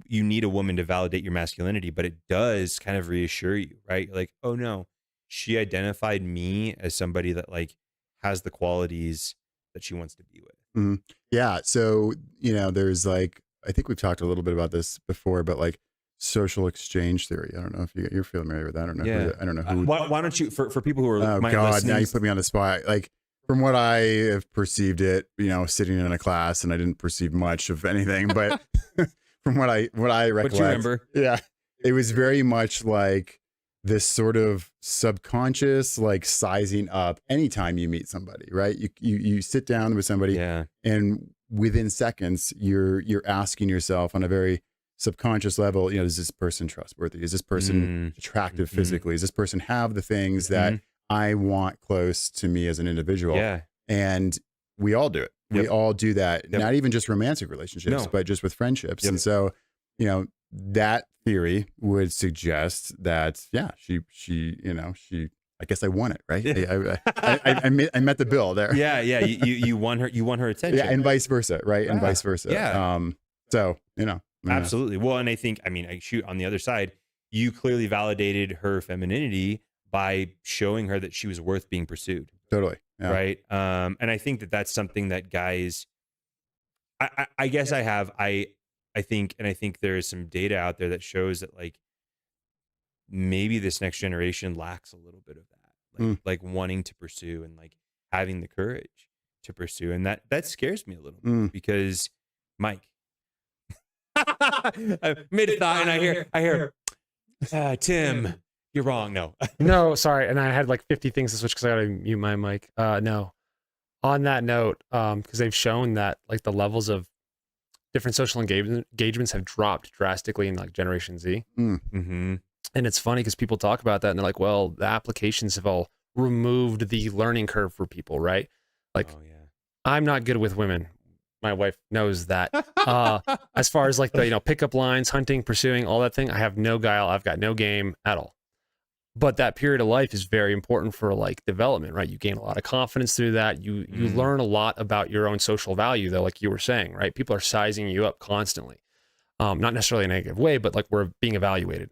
you need a woman to validate your masculinity, but it does kind of reassure you, right? Like, oh no, she identified me as somebody that like has the qualities that she wants to be with. Mm-hmm. Yeah. So, there's like, I think we've talked a little bit about this before, but like social exchange theory. I don't know if you're familiar with that or not. Yeah. I don't know who. Why don't you, for people who are Oh God, now you put me on the spot. Like, from what I have perceived it, sitting in a class, and I didn't perceive much of anything, but from what I recollect, what you remember? Yeah, it was very much like this sort of subconscious, like sizing up anytime you meet somebody, right? You sit down with somebody, yeah, and within seconds, you're asking yourself on a very subconscious level, is this person trustworthy? Is this person attractive physically? Does this person have the things that I want close to me as an individual? Yeah. And we all do it. Yep. We all do that. Yep. Not even just romantic relationships, but just with friendships. Yep. And so, that theory would suggest that, yeah, she, I guess I won it, right? Yeah. I met the bill there. Yeah. You won her attention. Yeah. And vice versa. Right. And vice versa. Yeah. So, absolutely. Well, and I think, on the other side, you clearly validated her femininity by showing her that she was worth being pursued. Totally. Yeah. Right. And I think that that's something that guys, I guess I think there is some data out there that shows that like maybe this next generation lacks a little bit of that, like wanting to pursue and like having the courage to pursue. And that scares me a little bit because Mike, I made a thought and I hear, Tim, you're wrong. No. No, sorry. And I had like 50 things to switch because I got to mute my mic. No. On that note, because they've shown that like the levels of different social engagements have dropped drastically in like Generation Z. Mm-hmm. And it's funny because people talk about that and they're like, well, the applications have all removed the learning curve for people, right? Like, Oh, yeah. I'm not good with women. My wife knows that. As far as like the, pickup lines, hunting, pursuing, all that thing, I have no guile. I've got no game at all. But that period of life is very important for like development, right? You gain a lot of confidence through that. You learn a lot about your own social value, though, like you were saying, right? People are sizing you up constantly. Not necessarily in a negative way, but like we're being evaluated.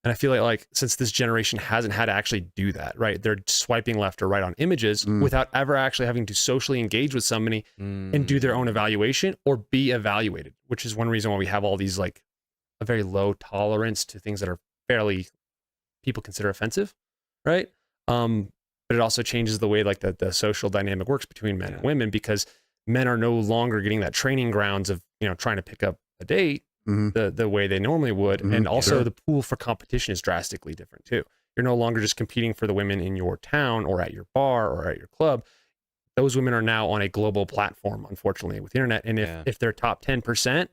And I feel like since this generation hasn't had to actually do that, right? They're swiping left or right on images without ever actually having to socially engage with somebody and do their own evaluation or be evaluated, which is one reason why we have all these like a very low tolerance to things that are fairly people consider offensive, right? But it also changes the way like the social dynamic works between men and women because men are no longer getting that training grounds of trying to pick up a date the way they normally would, and also the pool for competition is drastically different too. You're no longer just competing for the women in your town or at your bar or at your club. Those women are now on a global platform, unfortunately, with the internet. And if they're top 10%,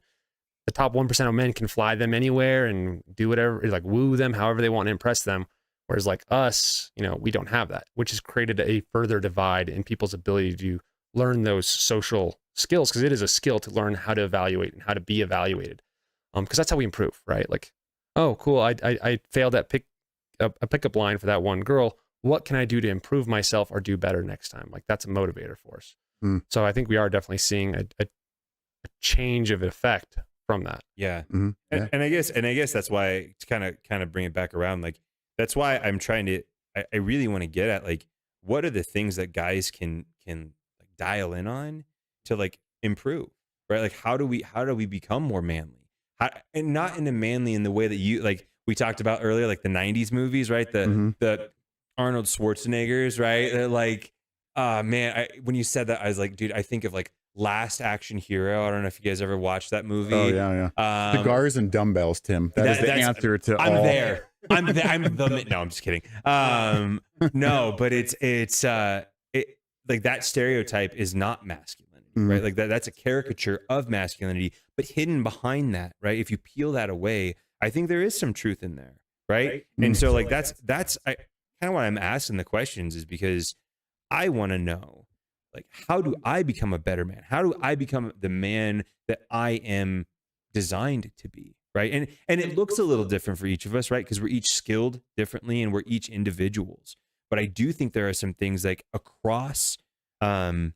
the top 1% of men can fly them anywhere and do whatever, like woo them however they want to impress them. Whereas like us, we don't have that, which has created a further divide in people's ability to learn those social skills, because it is a skill to learn how to evaluate and how to be evaluated. Because that's how we improve, right? Like, oh, cool, I failed at a pickup line for that one girl. What can I do to improve myself or do better next time? Like that's a motivator for us. So I think we are definitely seeing a change of effect from that. Yeah. And I guess that's why to kind of bring it back around, like that's why I'm trying to I really want to get at like what are the things that guys can like dial in on to like improve, right? Like how do we become more manly? And not in a manly in the way that you like we talked about earlier, like the 90s movies, right? The Arnold Schwarzeneggers, right? They're like, man, when you said that, I was like, dude, I think of like Last Action Hero. I don't know if you guys ever watched that movie. Oh yeah. Cigars and dumbbell, Tim. That's the answer to I'm all. there. I'm the no, I'm just kidding. No, but it's like that stereotype is not masculinity, right? Like that's a caricature of masculinity, but hidden behind that, right? If you peel that away, I think there is some truth in there, right? And so like that's kind of why I'm asking the questions is because I want to know, like, how do I become a better man? How do I become the man that I am designed to be, right? And it looks a little different for each of us, right? Because we're each skilled differently and we're each individuals. But I do think there are some things like across our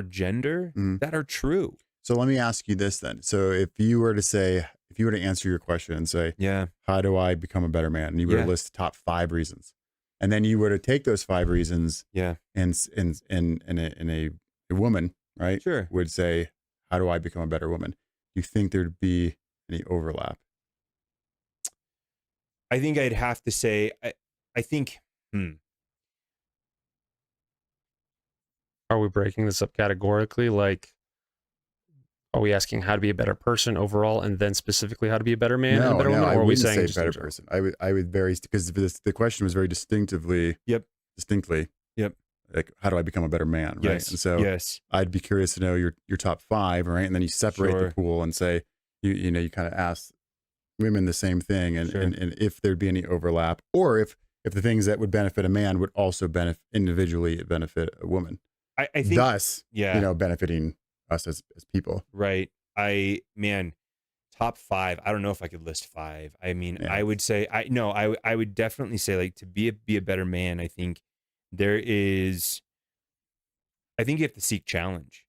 gender that are true. So let me ask you this then. So if you were to answer your question and say, how do I become a better man? And you were to list the top 5 reasons. And then you were to take those 5 reasons and a woman, right? Sure. Would say, how do I become a better woman? Do you think there'd be any overlap? I think I'd have to say, I think, Are we breaking this up categorically? Like, are we asking how to be a better person overall, and then specifically how to be a better man and a better woman? Or I are we wouldn't saying say just better person. I would very, because the question was very distinctly, like, how do I become a better man, right? Yes. And so I'd be curious to know your top 5, right? And then you separate the pool and say, you kind of ask women the same thing, and if there'd be any overlap, or if the things that would benefit a man would also benefit a woman. I think thus, benefiting us as people. Right. Top 5. I don't know if I could list 5. I mean, I would say, I would definitely say, like, to be a better man, I think you have to seek challenge.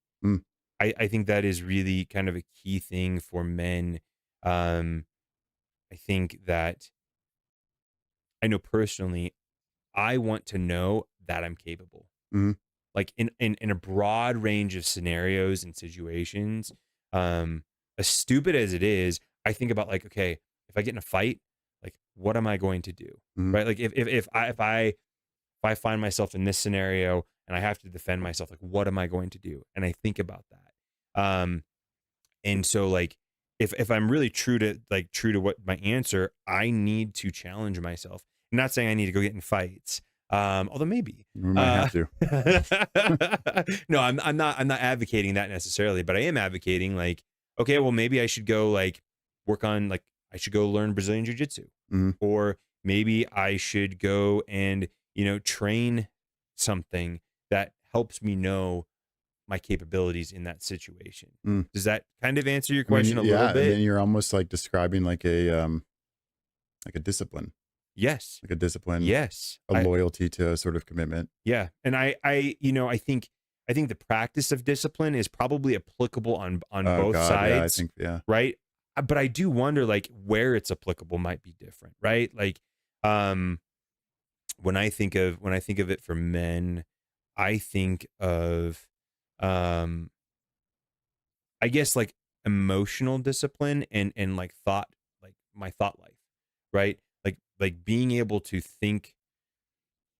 I think that is really kind of a key thing for men. I think that I know personally, I want to know that I'm capable. Mhm. Like in a broad range of scenarios and situations, as stupid as it is, I think about like, okay, if I get in a fight, like what am I going to do? Mhm. Right? Like if I find myself in this scenario and I have to defend myself, like what am I going to do? And I think about that. And so like if I'm really true to what my answer, I need to challenge myself. I'm not saying I need to go get in fights. Although maybe We might have to. no, I'm not advocating that necessarily, but I am advocating like, okay, well maybe I should go like work on like I should go learn Brazilian Jiu-Jitsu. Mhm. Or maybe I should go and, train something that helps me know my capabilities in that situation. Mm. Does that kind of answer your I mean, question a yeah, little and bit? then you're almost like describing like a discipline, Yes. Yes. a loyalty to a sort of commitment. Yeah. And I think the practice of discipline is probably applicable on Oh both God, sides. yeah, I think, yeah. Right. But I do wonder like where it's applicable might be different. Right. Like, when I think of it for men, I think of, I guess like emotional discipline and like thought, like my thought life, right? Like being able to think,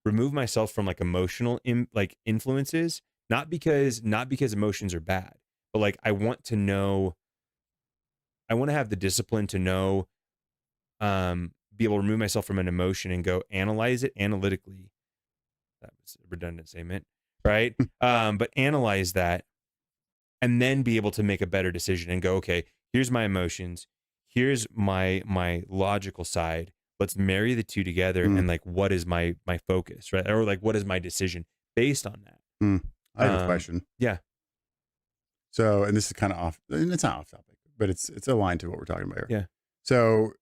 remove myself from like emotional like influences, not because emotions are bad, but like I want to have the discipline to know, be able to remove myself from an emotion and go analyze it analytically. That was a redundant statement, right? But analyze that and then be able to make a better decision and go, okay, here's my emotions, here's my logical side. Let's marry the two together and like what is my focus, right? Or like what is my decision based on that? I have a question. Yeah. So, and this is kind of off, and it's not off topic, but it's aligned to what we're talking about here. Yeah. So,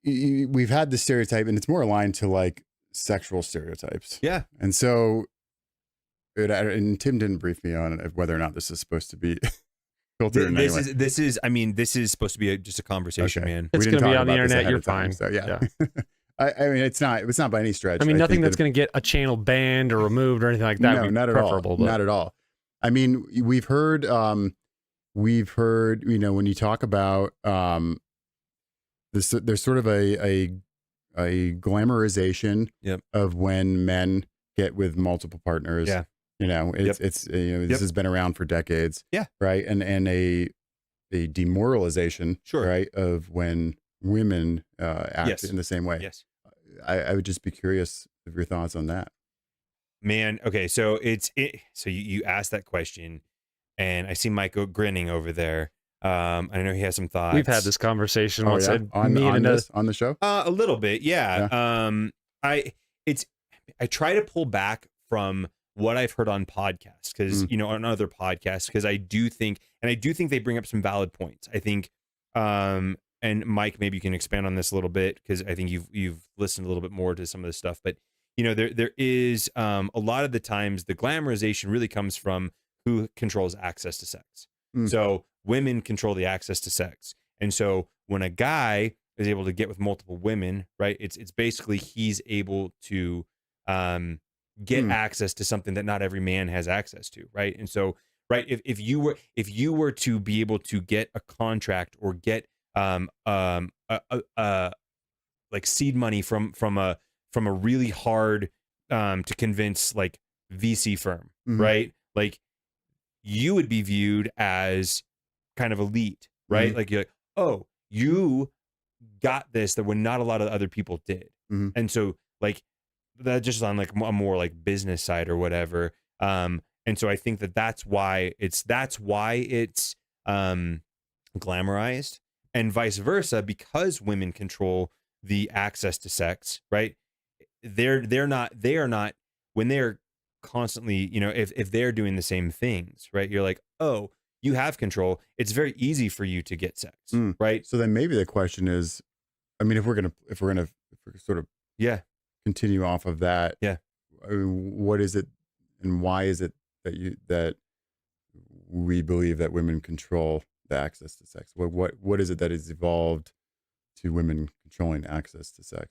we've had this stereotype, and it's more aligned to like sexual stereotypes. Yeah. And so, and Tim didn't brief me on whether or not this is supposed to be filtered in any way. This is supposed to be just a conversation, Okay. man. It's We didn't going to be talk on the about this internet. ahead You're of time, fine. so yeah. I mean, it's not by any stretch. I mean, nothing think that's that- going to get a channel banned or removed or anything like that. No, would be not at all. preferable, but- Not at all. I mean, we've heard, when you talk about this, there's sort of a glamorization Yep. of when men get with multiple partners. Yeah. It's this Yep. has been around for decades. Yeah. Right. And a demoralization. Sure. Right. Of when women act Yes. in the same way. Yes. I would just be curious of your thoughts on that. Man, okay, so so you asked that question, and I see Mike grinning over there. I know he has some thoughts. We've had this conversation Oh, once. yeah? and on me and another- on the show. A little bit, yeah. I try to pull back from what I've heard on podcasts because on other podcasts because I do think they bring up some valid points. I think, and Mike, maybe you can expand on this a little bit because I think you've listened a little bit more to some of this stuff, but there is a lot of the times the glamorization really comes from who controls access to sex. So women control the access to sex, and so when a guy is able to get with multiple women, right? It's basically he's able to get access to something that not every man has access to, right? And so, right, if you were to be able to get a contract or get like seed money from a really hard to convince like VC firm, right? Like you would be viewed as kind of elite, right? Like you're like, oh, you got this that when not a lot of other people did. And so like that just on like a more like business side or whatever. And so I think that's why it's glamorized, and vice versa, because women control the access to sex, right? They are not when they're constantly, if they're doing the same things, right? You're like, oh, you have control. It's very easy for you to get sex, right? So then maybe the question is, I mean, if we're gonna sort of continue off of that, I mean, what is it and why is it that we believe that women control the access to sex? What is it that has evolved to women controlling access to sex?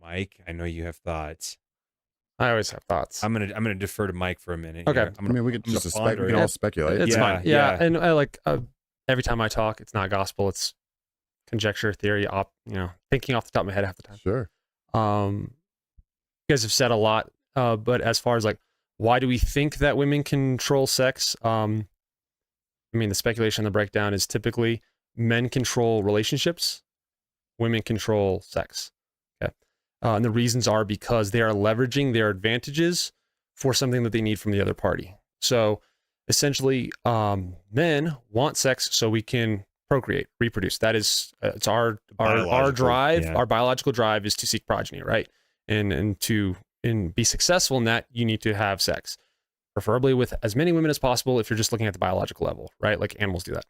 Mike, I know you have thoughts. I always have thoughts. I'm gonna defer to Mike for a minute. Okay. Here. I mean, we could I'm gonna just ponder we can it. all speculate. It's Yeah, fine. Yeah. yeah. And I like every time I talk, it's not gospel. It's conjecture, theory, thinking off the top of my head half the time. Sure. You guys have said a lot, but as far as like, why do we think that women control sex? I mean, the speculation, the breakdown is typically men control relationships, women control sex. Okay. And the reasons are because they are leveraging their advantages for something that they need from the other party. So essentially, men want sex so we can procreate, reproduce. That is, it's our drive. Yeah. Our biological drive is to seek progeny, right? And to be successful in that, you need to have sex, preferably with as many women as possible. If you're just looking at the biological level, right? Like animals do that.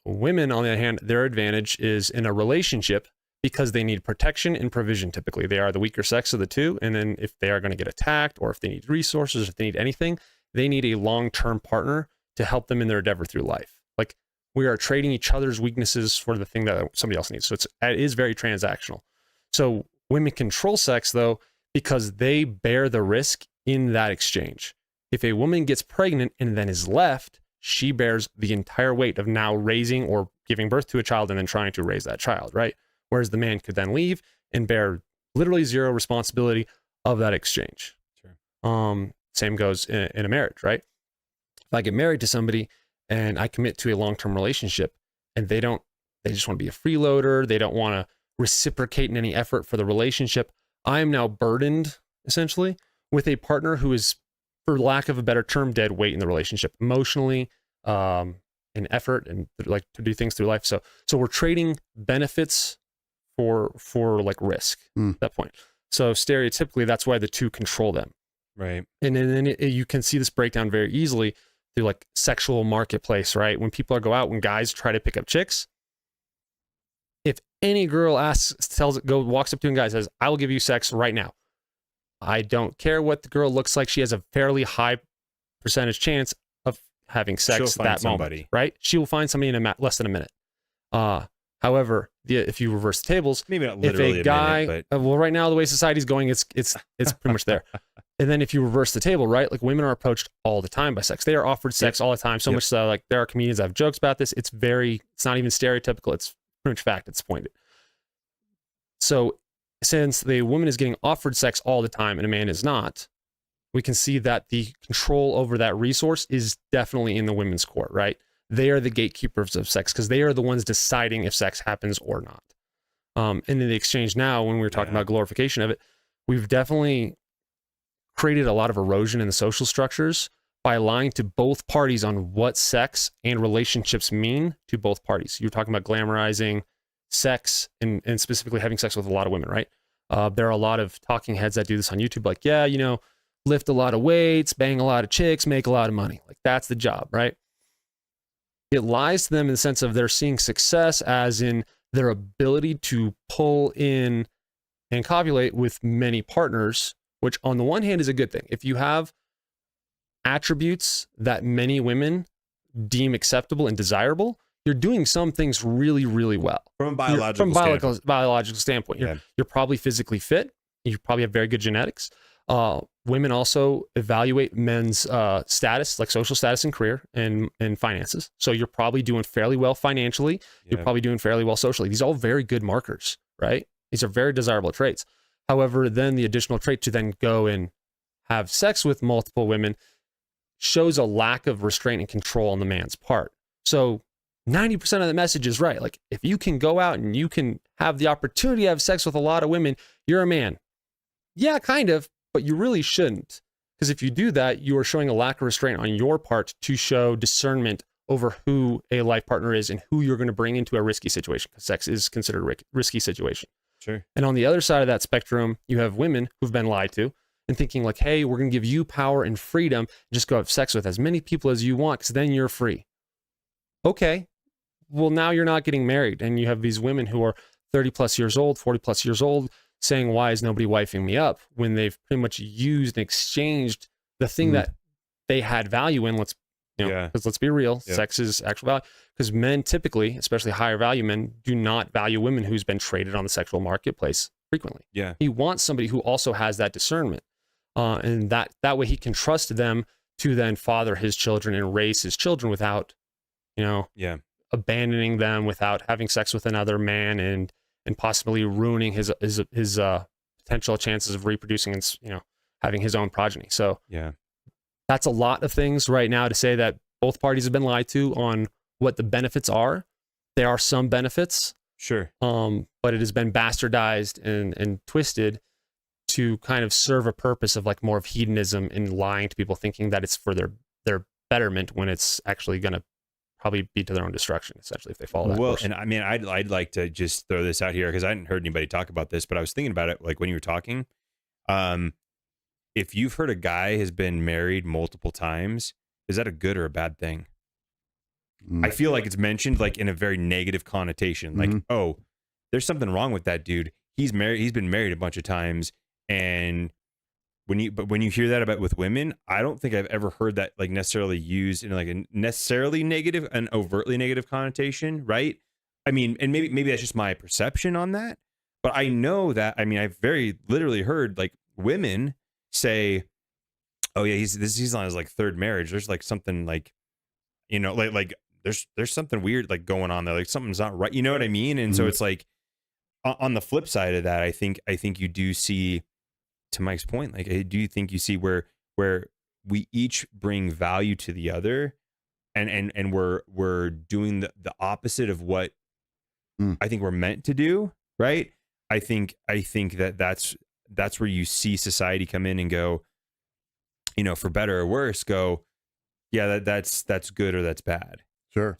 Women, on the other hand, their advantage is in a relationship because they need protection and provision. Typically, they are the weaker sex of the two. And then if they are going to get attacked, or if they need resources, if they need anything, they need a long-term partner to help them in their endeavor through life. Like, we are trading each other's weaknesses for the thing that somebody else needs. So it is very transactional. So women control sex, though, because they bear the risk in that exchange. If a woman gets pregnant and then is left, she bears the entire weight of now raising or giving birth to a child and then trying to raise that child, right? Whereas the man could then leave and bear literally zero responsibility of that exchange. Sure. Same goes in a marriage, right? If I get married to somebody and I commit to a long-term relationship and they just want to be a freeloader, they don't want to reciprocate in any effort for the relationship, I am now burdened essentially with a partner who is, for lack of a better term, dead weight in the relationship, emotionally, in effort, and like to do things through life. So we're trading benefits for like risk at that point. So stereotypically, that's why the two control them. Right. And then you can see this breakdown very easily through like sexual marketplace, right? When people go out, when guys try to pick up chicks, if any girl walks up to a guy and says, "I will give you sex right now," I don't care what the girl looks like. She has a fairly high percentage chance of having sex at that moment, right? She will find somebody in less than a minute. However, if you reverse the tables, maybe not literally if a guy, a minute, but well, right now the way society's going, it's pretty much there. And then if you reverse the table, right, like women are approached all the time by sex. They are offered sex all the time. So much so, like there are comedians that have jokes about this. It's not even stereotypical. It's pretty much fact. It's pointed. So since the woman is getting offered sex all the time and a man is not, we can see that the control over that resource is definitely in the women's court, right? They are the gatekeepers of sex because they are the ones deciding if sex happens or not. And in the exchange now, when we were talking about glorification of it, we've definitely created a lot of erosion in the social structures by lying to both parties on what sex and relationships mean to both parties. You're talking about glamorizing sex and specifically having sex with a lot of women, right? There are a lot of talking heads that do this on YouTube, like, lift a lot of weights, bang a lot of chicks, make a lot of money. Like, that's the job, right? It lies to them in the sense of they're seeing success as in their ability to pull in and copulate with many partners, which on the one hand is a good thing. If you have attributes that many women deem acceptable and desirable, you're doing some things really, really well. From a biological standpoint. You're probably physically fit. You probably have very good genetics. Women also evaluate men's status, like social status and career and finances. So you're probably doing fairly well financially. You're probably doing fairly well socially. These are all very good markers, right? These are very desirable traits. However, then the additional trait to then go and have sex with multiple women shows a lack of restraint and control on the man's part. So 90% of the message is right. Like, if you can go out and you can have the opportunity to have sex with a lot of women, you're a man. Yeah, kind of, but you really shouldn't. Because if you do that, you are showing a lack of restraint on your part to show discernment over who a life partner is and who you're going to bring into a risky situation. Because sex is considered a risky situation. Sure. And on the other side of that spectrum, you have women who've been lied to and thinking like, hey, we're going to give you power and freedom. Just go have sex with as many people as you want because then you're free. Okay. Well, now you're not getting married. And you have these women who are 30 plus years old, 40 plus years old, saying, why is nobody wifing me up? When they've pretty much used and exchanged the thing that they had value in, let's You know, Yeah. because let's be real, Yep. sex is actual value. Because men typically, especially higher value men, do not value women who's been traded on the sexual marketplace frequently. Yeah. He wants somebody who also has that discernment, and that way he can trust them to then father his children and raise his children without, Yeah. abandoning them, without having sex with another man, and possibly ruining his potential chances of reproducing and having his own progeny. So Yeah. that's a lot of things right now to say that both parties have been lied to on what the benefits are. There are some benefits, Sure. but it has been bastardized and twisted to kind of serve a purpose of like more of hedonism and lying to people, thinking that it's for their betterment when it's actually going to probably be to their own destruction, essentially, if they follow that course. And I mean, I'd like to just throw this out here because I hadn't heard anybody talk about this, but I was thinking about it like when you were talking. If you've heard a guy has been married multiple times, is that a good or a bad thing? I feel like it's mentioned like in a very negative connotation. Like, oh, there's something wrong with that dude. He's been married a bunch of times. And when you hear that about with women, I don't think I've ever heard that like necessarily used in like a necessarily negative, an overtly negative connotation. Right. I mean, and maybe that's just my perception on that, but I know that, I mean, I've very literally heard like women say, oh yeah, he's on his like third marriage. There's like something like, like there's something weird like going on there. Like something's not right. You know what I mean? And so it's like on the flip side of that, I think you do see, to Mike's point, like, do you think you see where we each bring value to the other and we're doing the opposite of what I think we're meant to do. Right. I think that's where you see society come in and go, for better or worse, go, yeah, that's good or that's bad. Sure.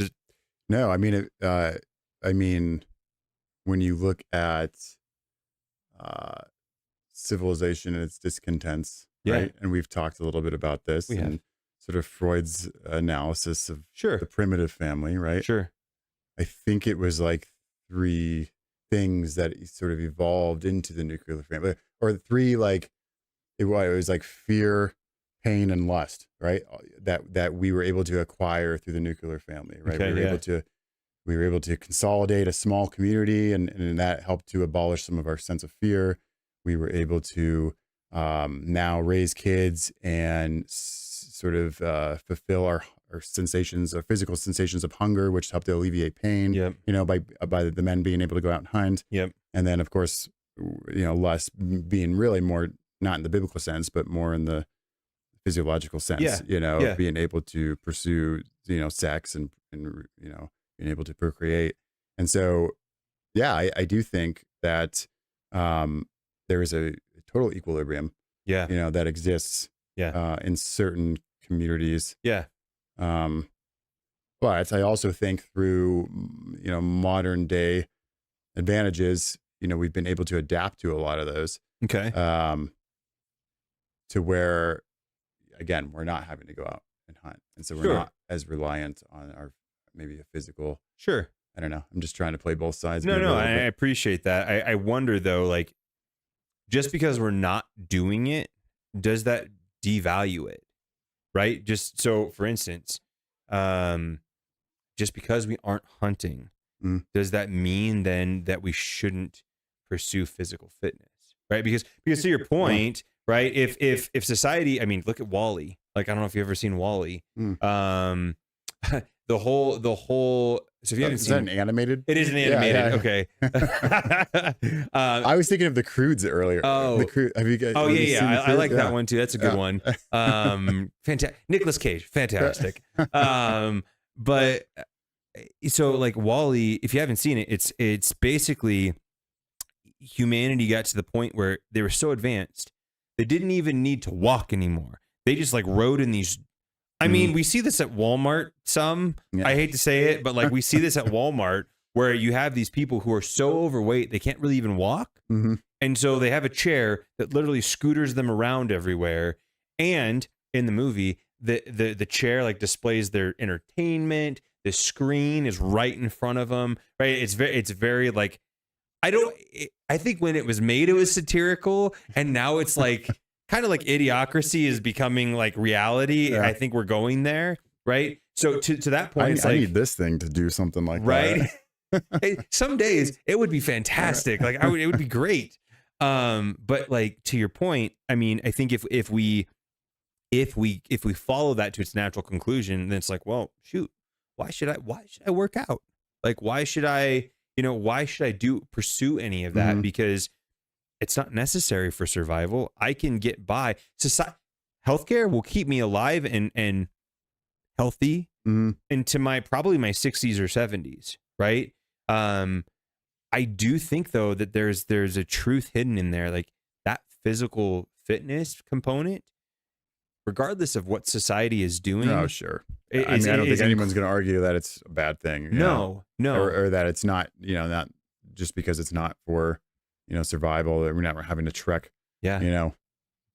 No, I mean, when you look at civilization and its discontents, Yeah. right? And we've talked a little bit about this We have. and sort of Freud's analysis of Sure. the primitive family, right? Sure. I think it was like 3 things that sort of evolved into the nuclear family, or 3, like it was like fear, pain, and lust, right? That we were able to acquire through the nuclear family, right? Okay, we were able to consolidate a small community, and that helped to abolish some of our sense of fear. We were able to now raise kids and sort of fulfill our sensations, our physical sensations of hunger, which helped to alleviate pain. Yep. By the men being able to go out and hunt. Yep. And then, of course, lust being really more not in the biblical sense, but more in the physiological sense. Yeah. Being able to pursue sex and being able to procreate. And so, yeah, I do think that there is a total equilibrium. Yeah. That exists. Yeah. In certain communities. Yeah. But I also think through, modern day advantages, we've been able to adapt to a lot of those, Okay. to where, again, we're not having to go out and hunt. And so we're Sure. not as reliant on our, maybe a physical, Sure. I don't know. I'm just trying to play both sides. No, maybe a I little bit. appreciate that. I wonder though, like, just because we're not doing it, does that devalue it? Right? Just so, for instance, just because we aren't hunting, does that mean then that we shouldn't pursue physical fitness? Right? Because to your point, right? If society, I mean, look at Wall-E. Like, I don't know if you've ever seen Wall-E. The whole. So if you haven't Is seen, that an animated? it is an animated. Yeah. Okay. I was thinking of the Croods earlier. Oh. The Crude. Have you guys? Oh have you yeah. seen the I like Croods? that Yeah. one too. That's a good one. Fantastic. Nicolas Cage, fantastic. But so like Wall-E, if you haven't seen it, it's basically humanity got to the point where they were so advanced they didn't even need to walk anymore. They just like rode in these. I mean, we see this at Walmart. Yeah. I hate to say it, but like we see this at Walmart where you have these people who are so overweight they can't really even walk. Mm-hmm. And so they have a chair that literally scooters them around everywhere. And in the movie, the chair like displays their entertainment. The screen is right in front of them. Right? It's very like, I think when it was made, it was satirical, and now it's like kind of like Idiocracy is becoming like reality. Yeah. I think we're going there. right? So to that point, it's I like, need this thing to do something like right? that. Hey, some days it would be fantastic. Like it would be great. But like to your point, I mean, I think if we follow that to its natural conclusion, then it's like, well, shoot, why should I work out? Like, why should I pursue any of that? Mhm. Because it's not necessary for survival. I can get by. Healthcare will keep me alive and healthy Mhm. into probably my 60s or 70s, right? I do think though that there's a truth hidden in there, like that physical fitness component, regardless of what society is doing. Oh, sure. I mean, I don't think anyone's going to argue that it's a bad thing. you know, No. or that it's not, not just because it's not for, survival, that we're not having to trek, Yeah.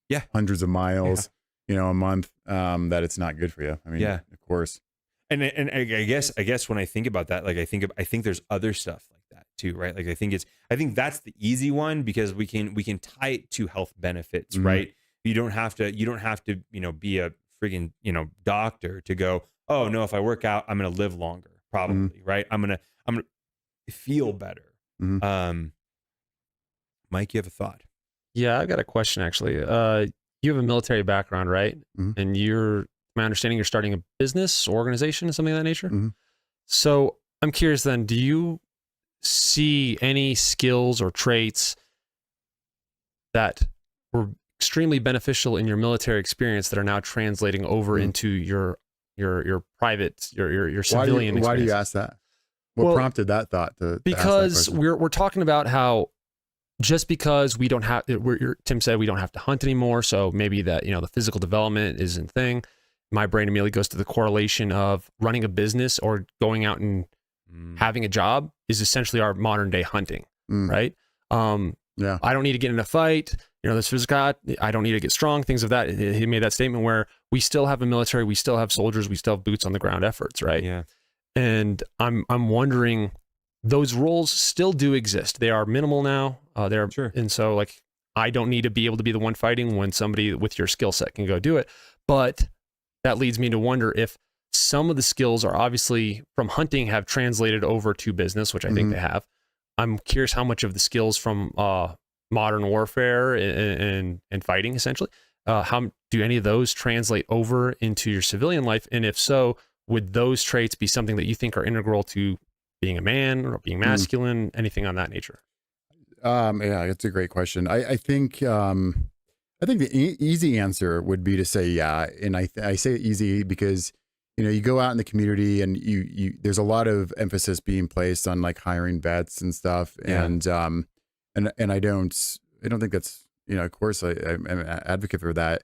Yeah. hundreds of miles, a month, that it's not good for you. I mean, Yeah. of course. And I guess when I think about that, like I think there's other stuff like that too, right? Like I think that's the easy one because we can tie it to health benefits, Mhm. right? You don't have to be a friggin', doctor to go, oh no, if I work out, I'm going to live longer, probably, right? I'm going to feel better. Mhm. Mike, you have a thought? Yeah, I've got a question actually. You have a military background, right? Mhm. And my understanding, you're starting a business organization, something of that nature. Mhm. So I'm curious then, do you see any skills or traits that were extremely beneficial in your military experience that are now translating over Mhm. into your private, your Why civilian do you experience? ask that? What Well, prompted that thought to ask that Because question? we're talking about how just because we don't have, Tim said we don't have to hunt anymore, so maybe that the physical development isn't a thing. My brain immediately goes to the correlation of running a business or going out and having a job is essentially our modern day hunting, Mm. right? Yeah. I don't need to get in a fight. This physical guy, I don't need to get strong. Things of that. He made that statement where we still have a military, we still have soldiers, we still have boots on the ground efforts, right? Yeah. And I'm wondering, those roles still do exist. They are minimal now. Sure. And so like I don't need to be able to be the one fighting when somebody with your skill set can go do it. But that leads me to wonder if some of the skills are obviously from hunting have translated over to business, which I think Mhm. they have. I'm curious how much of the skills from modern warfare and fighting essentially, how do any of those translate over into your civilian life? And if so, would those traits be something that you think are integral to being a man or being masculine, anything on that nature? Yeah, it's a great question. I think the easy answer would be to say yeah, and I say easy because you go out in the community and you there's a lot of emphasis being placed on like hiring vets and stuff, Yeah. and I don't think that's of course I'm an advocate for that,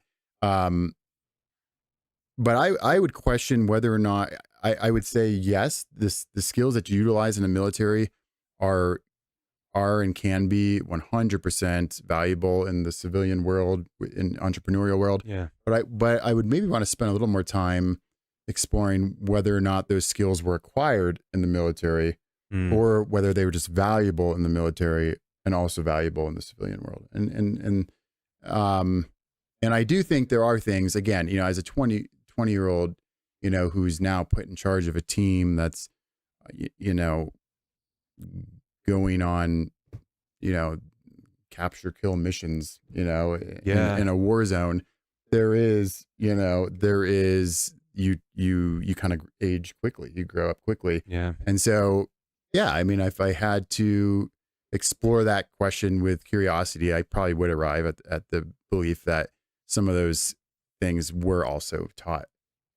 but I would question whether or not I would say yes, the skills that you utilize in the military are and can be 100% valuable in the civilian world, in entrepreneurial world. Yeah. But I would maybe want to spend a little more time exploring whether or not those skills were acquired in the military or whether they were just valuable in the military and also valuable in the civilian world. And I do think there are things, again, as a 20-year-old, who's now put in charge of a team that's, going on, capture kill missions, in a war zone, there is you kind of age quickly, you grow up quickly. Yeah. And so, yeah, I mean, if I had to explore that question with curiosity, I probably would arrive at the belief that some of those things were also taught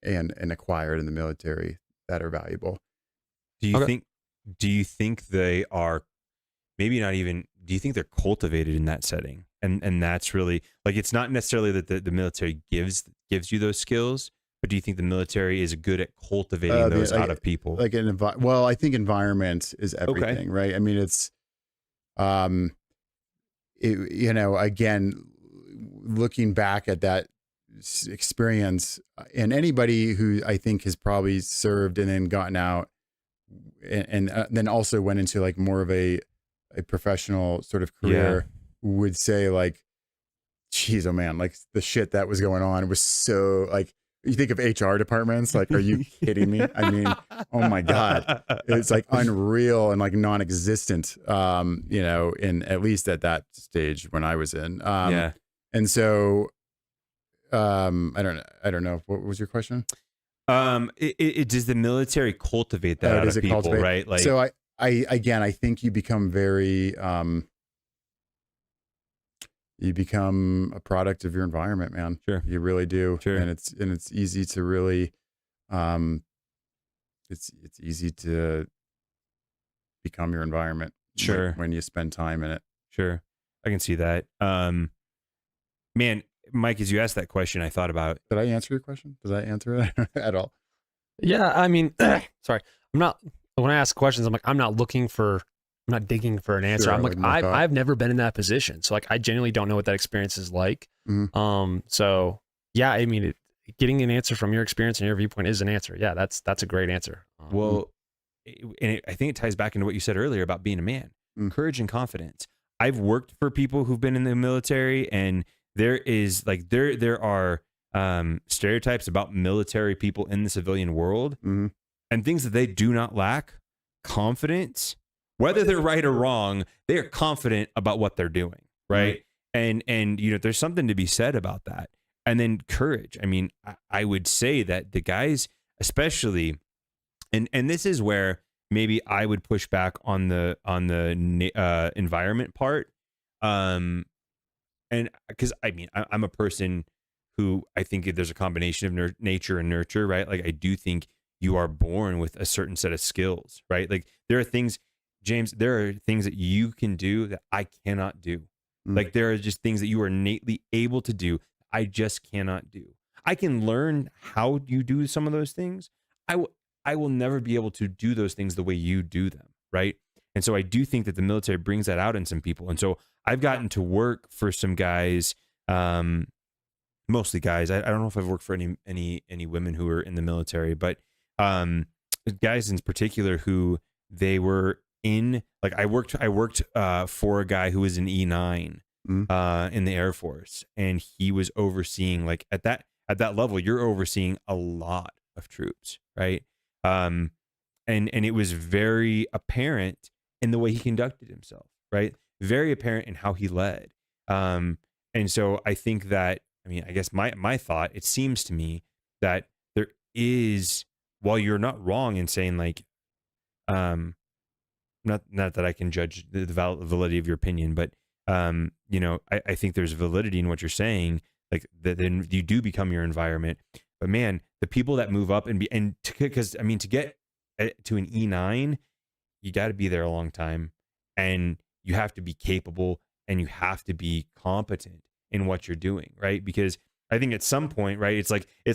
and acquired in the military that are valuable. Do you think they are maybe not even, do you think they're cultivated in that setting? And that's really like, it's not necessarily that the military gives you those skills, but do you think the military is good at cultivating those out of people? Like well, I think environment is everything, right? I mean, it's, again, looking back at that experience, and anybody who I think has probably served and then gotten out and then also went into like more of a professional sort of career would say like, geez, oh man, like the shit that was going on was so like You think of HR departments, like, are you kidding me? I mean, oh my God, it's like unreal and like non-existent, in at least at that stage when I was in. Yeah. And so, I don't know. What was your question? Does the military cultivate that out Does of it people, cultivate? right? Like, So I think you become very, you become a product of your environment, man. Sure. You really do. Sure. And it's easy to really, it's easy to become your environment. Sure. When you spend time in it. sure, I can see that. Man, Mike, as you asked that question, I thought about, Did I answer your question? Did I answer it at all? Yeah, I mean, sorry, I'm not. When I ask questions, I'm not digging for an answer. Sure, I'm like, like more thought. I've never been in that position, so like, I genuinely don't know what that experience is like. Mhm. So yeah, I mean, getting an answer from your experience and your viewpoint is an answer. Yeah, that's a great answer. well, I think it ties back into what you said earlier about being a man, courage and confidence. I've worked for people who've been in the military, and there is like there are stereotypes about military people in the civilian world, Mhm. and things that they do not lack: confidence. Whether they're right or wrong, they are confident about what they're doing, right? And there's something to be said about that. And then courage. I mean, I would say that the guys, especially, and this is where maybe I would push back on the environment part, and because I mean, I'm a person who I think there's a combination of nature and nurture, right? Like, I do think you are born with a certain set of skills, right? Like, there are things, James, there are things that you can do that I cannot do. Like, there are just things that you are innately able to do I just cannot do. I can learn how you do some of those things. I will never be able to do those things the way you do them, right? And so I do think that the military brings that out in some people. And so I've gotten to work for some guys, mostly guys. I don't know if I've worked for any women who are in the military, but guys in particular who they were in. Like, I worked for a guy who was an E9 in the Air Force, and he was overseeing, like, at that level, you're overseeing a lot of troops, right? And it was very apparent in the way he conducted himself, right? Very apparent in how he led. And so I think that, I mean, I guess my thought, it seems to me that there is, while you're not wrong in saying, like, not that I can judge the validity of your opinion, but I think there's validity in what you're saying, like, that then you do become your environment. But man, the people that move up because I mean, to get to an E9, you got to be there a long time, and you have to be capable, and you have to be competent in what you're doing, right? Because I think at some point, right, it's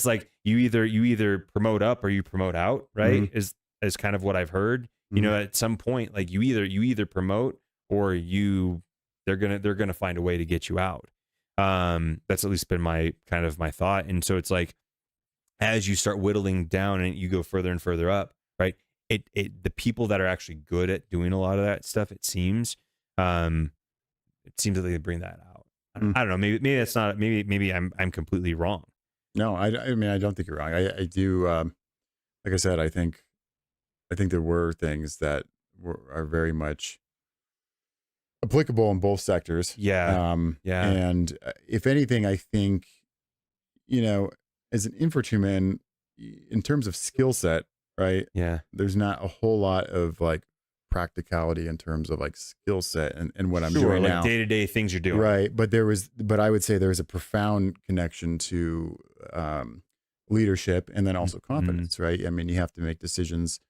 like you either promote up or you promote out, right? Is kind of what I've heard. At some point, like, you either promote or they're gonna find a way to get you out. That's at least been my thought. And so it's like, as you start whittling down and you go further and further up, right? The people that are actually good at doing a lot of that stuff, it seems that they bring that out. I don't know. Maybe that's not. Maybe I'm completely wrong. No, I mean, I don't think you're wrong. I do. Like I said, I think there were things that are very much applicable in both sectors. Yeah. Yeah. And if anything, I think, as an infantryman, in terms of skill set, right? Yeah. There's not a whole lot of like practicality in terms of like skill set and what I'm Sure, doing like now. day-to-day things you're doing. Right. But I would say there's a profound connection to leadership and then also confidence, right? I mean, you have to make decisions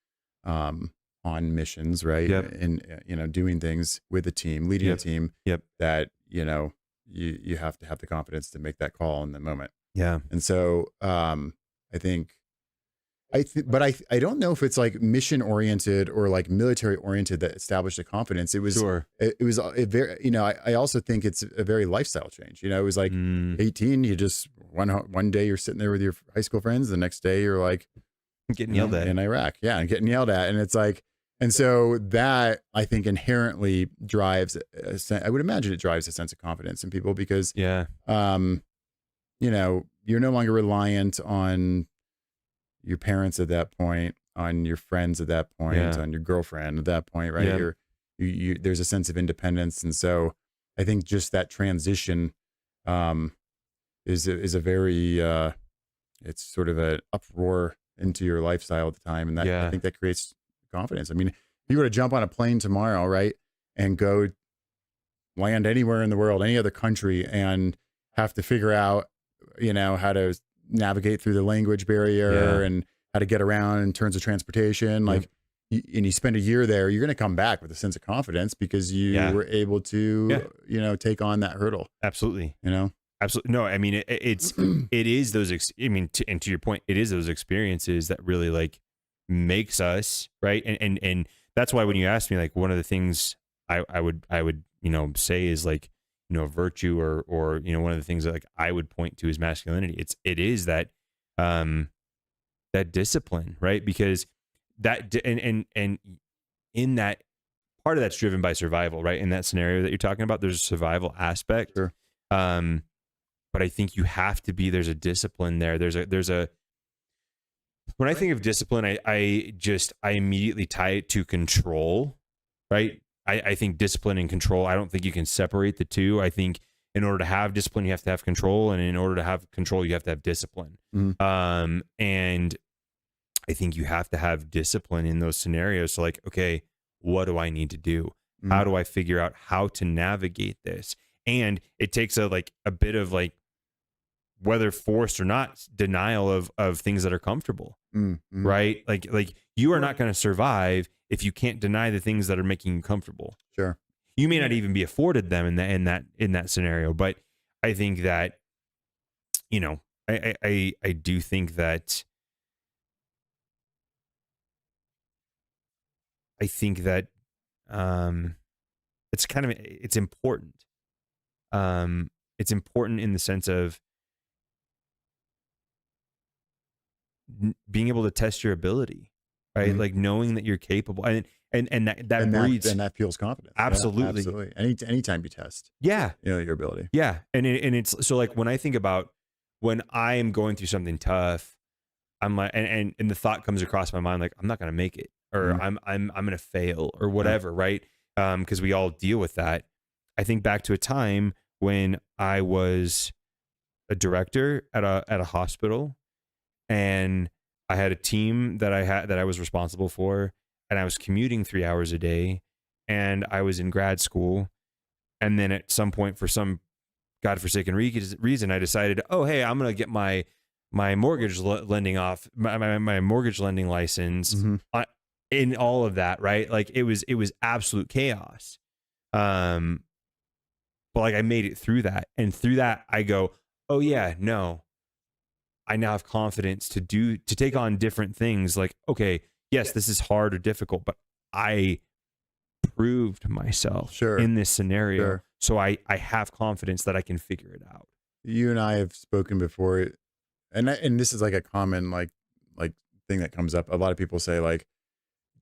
on missions, right? Yep. And doing things with a team, leading a team. Yep. That you have to have the confidence to make that call in the moment. Yeah. And so but I don't know if it's like mission oriented or like military oriented that established the confidence. It was Sure. it was a very I also think it's a very lifestyle change. It was like 18, you just one day you're sitting there with your high school friends, the next day you're like getting yelled at in Iraq, and getting yelled at, and it's like, and so that I think inherently drives I would imagine it drives a sense of confidence in people because you're no longer reliant on your parents at that point, on your friends at that point, Yeah. on your girlfriend at that point, right? Yeah. There's a sense of independence. And so I think just that transition is a very, it's sort of an uproar into your lifestyle at the time. And that, I Yeah. think that creates confidence. I mean, if you were to jump on a plane tomorrow, right, and go land anywhere in the world, any other country, and have to figure out, how to navigate through the language barrier Yeah. and how to get around in terms of transportation, like, and you spend a year there, you're going to come back with a sense of confidence because you Yeah. were able to, take on that hurdle, Absolutely. Absolutely. No, I mean, it is those, and to your point, it is those experiences that really like makes us, right. And that's why when you ask me, like, one of the things I would, say is like, virtue or, one of the things that like I would point to is masculinity. It is that, that discipline, right? Because that, and in that, part of that's driven by survival, right? In that scenario that you're talking about, there's a survival aspect. Sure. But I think you have to be, there's a discipline there. When I think of discipline, I immediately tie it to control, right? I think discipline and control, I don't think you can separate the two. I think in order to have discipline, you have to have control. And in order to have control, you have to have discipline. Mhm. And I think you have to have discipline in those scenarios. So like, okay, what do I need to do? How do I figure out how to navigate this? And it takes a bit of like, whether forced or not, denial of things that are comfortable, right? Like you are not going to survive if you can't deny the things that are making you comfortable. Sure. You may not even be afforded them in that scenario, but I think that, I do think that, it's important. It's important in the sense of being able to test your ability, right? Like knowing that you're capable, and that breeds, and that fuels confidence. Absolutely. Yeah, absolutely. Anytime you test, yeah, your ability. yeah. And it's so like when I think about when I am going through something tough, I'm like, and the thought comes across my mind, like, I'm not going to make it, or I'm going to fail or whatever. Right. Cause we all deal with that. I think back to a time when I was a director at a hospital, and I had a team that I was responsible for, and I was commuting 3 hours a day, and I was in grad school. And then at some point, for some godforsaken reason, I decided, oh, hey, I'm going to get my mortgage lending off my mortgage lending license. In all of that, right? Like it was absolute chaos. But like I made it through that, and through that I go, oh yeah, no, I now have confidence to take on different things. Like, okay, yes, this is hard or difficult, but I proved myself in this scenario. Sure. So I have confidence that I can figure it out. You and I have spoken before, and this is like a common like thing that comes up. A lot of people say, like,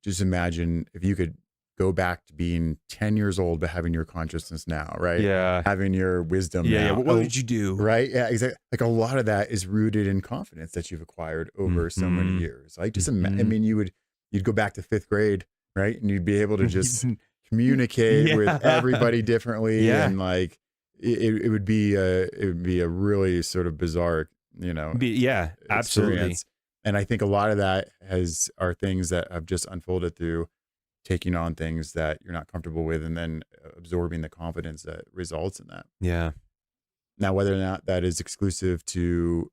just imagine if you could go back to being 10 years old, but having your consciousness now, right? Yeah. Having your wisdom Yeah. now. What did you do? Right. Yeah, exactly. Like a lot of that is rooted in confidence that you've acquired over so many years. Like just, I mean, you'd go back to 5th grade, right? And you'd be able to just communicate with everybody differently. Yeah. And like, it would be a really sort of bizarre, Yeah, absolutely. experience. And I think a lot of that are things that have just unfolded through taking on things that you're not comfortable with, and then absorbing the confidence that results in that. Yeah. Now, whether or not that is exclusive to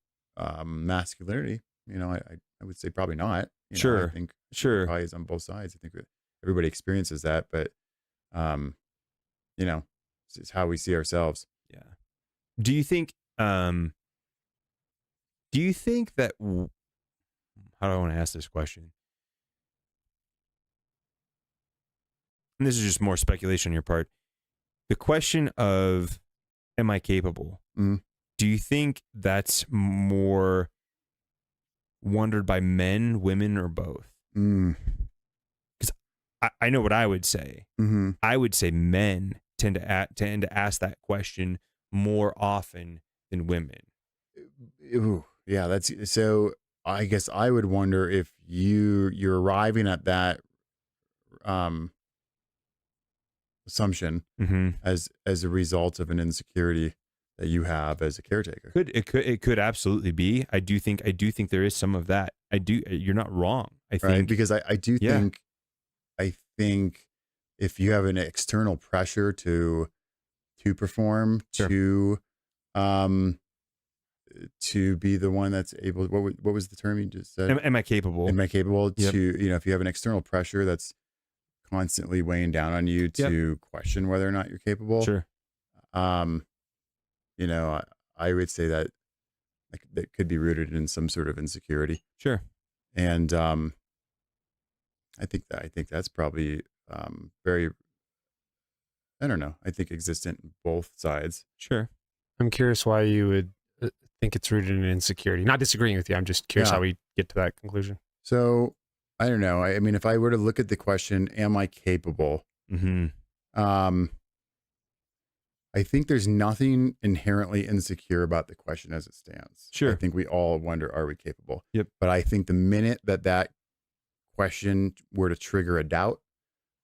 masculinity, I would say probably not. Sure. I think Sure. probably is on both sides. I think that everybody experiences that, but it's how we see ourselves. Yeah. Do you think that how do I want to ask this question? And this is just more speculation on your part. The question of, am I capable? Mhm. Do you think that's more wondered by men, women, or both? Because I know what I would say. Mm-hmm. I would say men tend to ask that question more often than women. Ooh, yeah, that's so. I guess I would wonder if you're arriving at that um, assumption Mm-hmm. as a result of an insecurity that you have as a caretaker. It could absolutely be. I do think there is some of that. I do. You're not wrong. I Right, think because I do Yeah. think if you have an external pressure to perform, Sure. um to be the one that's able, what was the term you just said? am I capable? Am I capable Yep. to, if you have an external pressure that's constantly weighing down on you to question whether or not you're capable, Sure. um, I would say that that could be rooted in some sort of insecurity. Sure. And I think that's probably very, I don't know. I think existent in both sides. Sure. I'm curious why you would think it's rooted in insecurity. Not disagreeing with you. I'm just curious Yeah. how we get to that conclusion. So I don't know. I mean, if I were to look at the question, am I capable? Mm-hmm. I think there's nothing inherently insecure about the question as it stands. Sure. I think we all wonder, are we capable? Yep. But I think the minute that question were to trigger a doubt,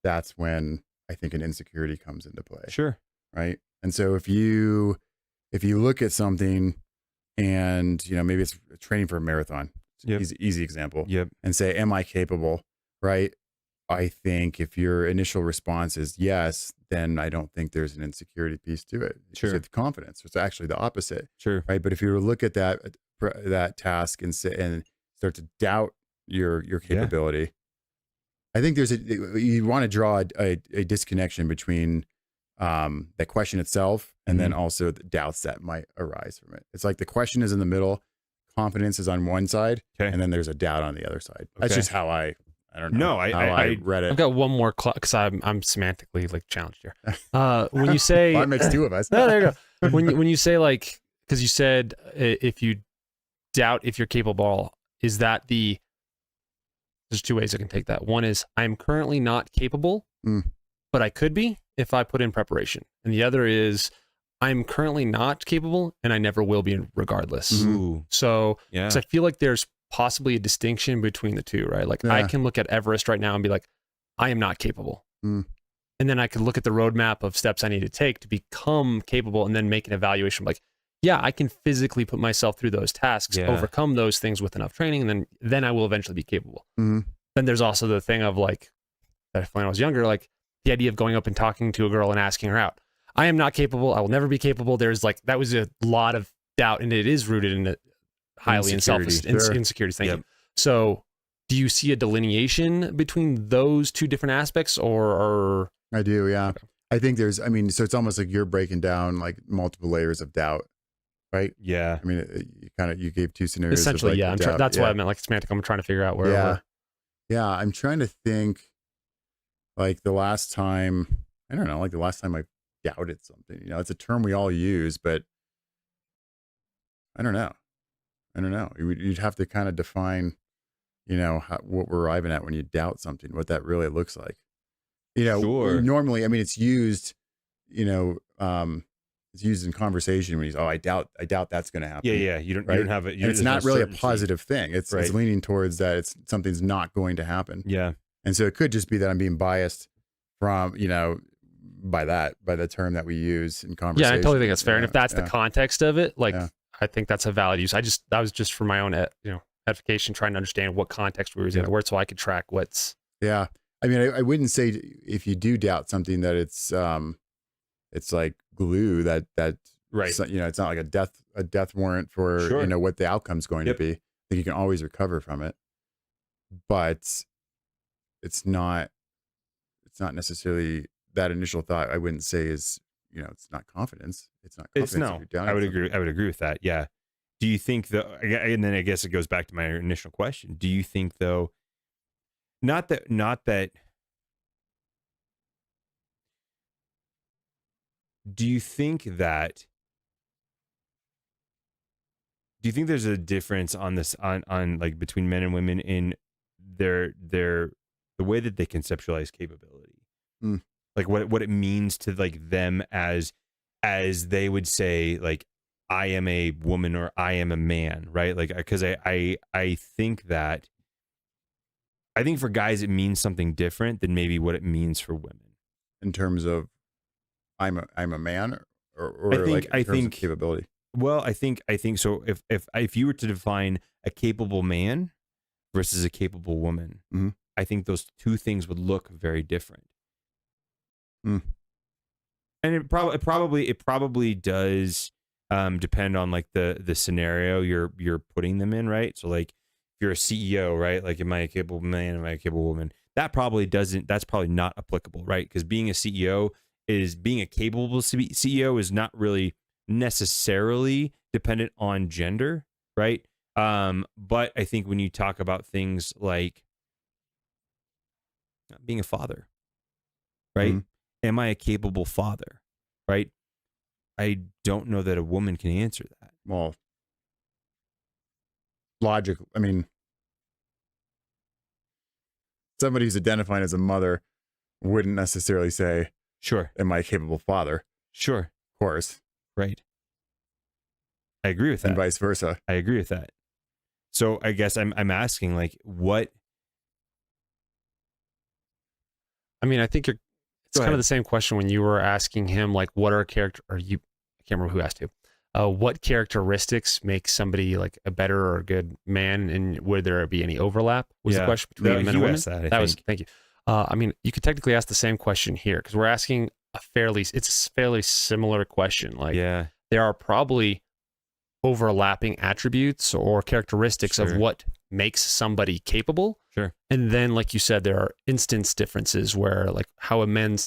that's when I think an insecurity comes into play. Sure. Right. And so if you look at something and, maybe it's training for a marathon, Yep. easy example, Yep. and say, am I capable? Right. I think if your initial response is yes, then I don't think there's an insecurity piece to it. It's Sure. just confidence. It's actually the opposite. Sure. Right. But if you were to look at that task and start to doubt your capability, I think you want to draw a disconnection between the question itself and then also the doubts that might arise from it. It's like the question is in the middle, confidence is on one side, Okay. and then there's a doubt on the other side. That's Okay. just how I don't know. No, I read it. I've got one more because I'm semantically challenged here. When you say Well, that makes two of us. Oh, there you go. When you say because you said if you doubt if you're capable, is that there's two ways I can take that. One is I'm currently not capable, but I could be if I put in preparation. And the other is I'm currently not capable and I never will be regardless. Ooh. So, Yeah. 'cause I feel like there's possibly a distinction between the two, right? Like I Yeah. can look at Everest right now and be like, I am not capable. Mm. And then I could look at the roadmap of steps I need to take to become capable and then make an evaluation like, yeah, I can physically put myself through those tasks, Yeah. overcome those things with enough training, and then I will eventually be capable. Mhm. Then there's also the thing of when I was younger, the idea of going up and talking to a girl and asking her out. I am not capable. I will never be capable. There's that was a lot of doubt, and it is rooted in highly in Insecurity, insecurities. Thank Yep. you. So, do you see a delineation between those two different aspects, or I do, yeah. Okay. I think so it's almost like you're breaking down multiple layers of doubt, right? Yeah. I mean, you gave two scenarios. essentially, of yeah? doubt. That's why I meant semantic. I'm trying to figure out where. Yeah. Yeah. I'm trying to think the last time, I don't know, the last time I doubted something, it's a term we all use, but I don't know. You'd have to kind of define, what we're arriving at when you doubt something, what that really looks like. Sure. Normally, I mean, it's used, it's used in conversation when I doubt that's going to happen. Yeah. You don't have it. And it's not really a positive thing. It's Right. leaning towards that something's not going to happen. Yeah. And so it could just be that I'm being biased from, by the term that we use in conversation. Yeah, I totally think that's fair. And Yeah, if that's the yeah. context of it, Yeah. I think that's a valid use. That was just for my own, edification, trying to understand what context we were using the word so I could track what's. Yeah. I mean, I wouldn't say if you do doubt something that it's like glue that Right. it's not like a death warrant for, Sure. what the outcome's going Yep. to be. I think you can always recover from it, but it's not necessarily that initial thought. I wouldn't say is, it's not confidence. It's not confidence. It's no. if you're doubting I would something. agree. I would agree with that. Yeah. Do you think and then I guess it goes back to my initial question. Do you think though, not that, do you think there's a difference on this, on between men and women in the way that they conceptualize capability? Mm. What it means to them as they would say, I am a woman or I am a man, right? Like, because I think that, I think for guys it means something different than maybe what it means for women. In terms of I'm a man, or I in terms think of capability. Well, I think so. If you were to define a capable man versus a capable woman, Mhm. I think those two things would look very different. Mm. And it probably does depend on like the scenario you're putting them in, right? So like if you're a CEO, right? Like, am I a capable man? Am I a capable woman? That's probably not applicable, right? Because being a CEO being a capable CEO is not really necessarily dependent on gender, right? But I think when you talk about things like being a father, right? Mhm. Am I a capable father, right? I don't know that a woman can answer that. Well, logic. I mean, somebody who's identifying as a mother wouldn't necessarily say, Sure, "Am I a capable father?" sure, Of course, right. I agree with and that. vice versa. I agree with that. So I guess I'm asking, like, what? I mean, I think it's Go kind of ahead. the same question when you were asking him, like, what are character, or you, I can't remember who asked you, what characteristics make somebody like a better or a good man, and would there be any overlap? Was the Yeah. question between No, men and you women? asked that, I Was, think. thank you. I mean, you could technically ask the same question here because we're asking it's a fairly similar question. Like, Yeah, there are probably overlapping attributes or characteristics of Sure. what makes somebody capable. sure. And then, like you said, there are instance differences where, like, how a man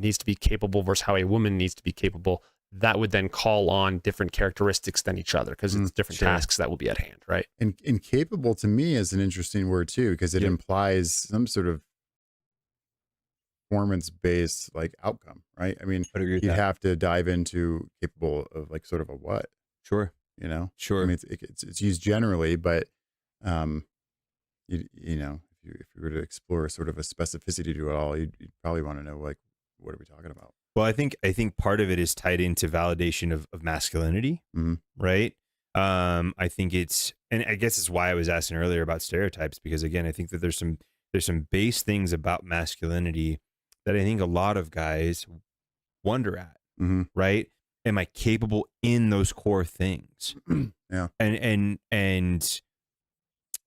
needs to be capable versus how a woman needs to be capable. That would then call on different characteristics than each other because it's different Sure. tasks that will be at hand, right? And incapable to me is an interesting word too, because it Yep. implies some sort of performance-based like outcome, right? I mean, I'd agree with you'd that. have to dive into capable of like sort of a what, Sure, you know? sure. I mean, it's used generally, but you know, if you were to explore sort of a specificity to it all, you'd probably want to know like, what are we talking about? Well, I think part of it is tied into validation of masculinity, Mhm. right? I think and I guess it's why I was asking earlier about stereotypes, because again, I think that there's some base things about masculinity that I think a lot of guys wonder at, Mhm. right? Am I capable in those core things? Yeah. And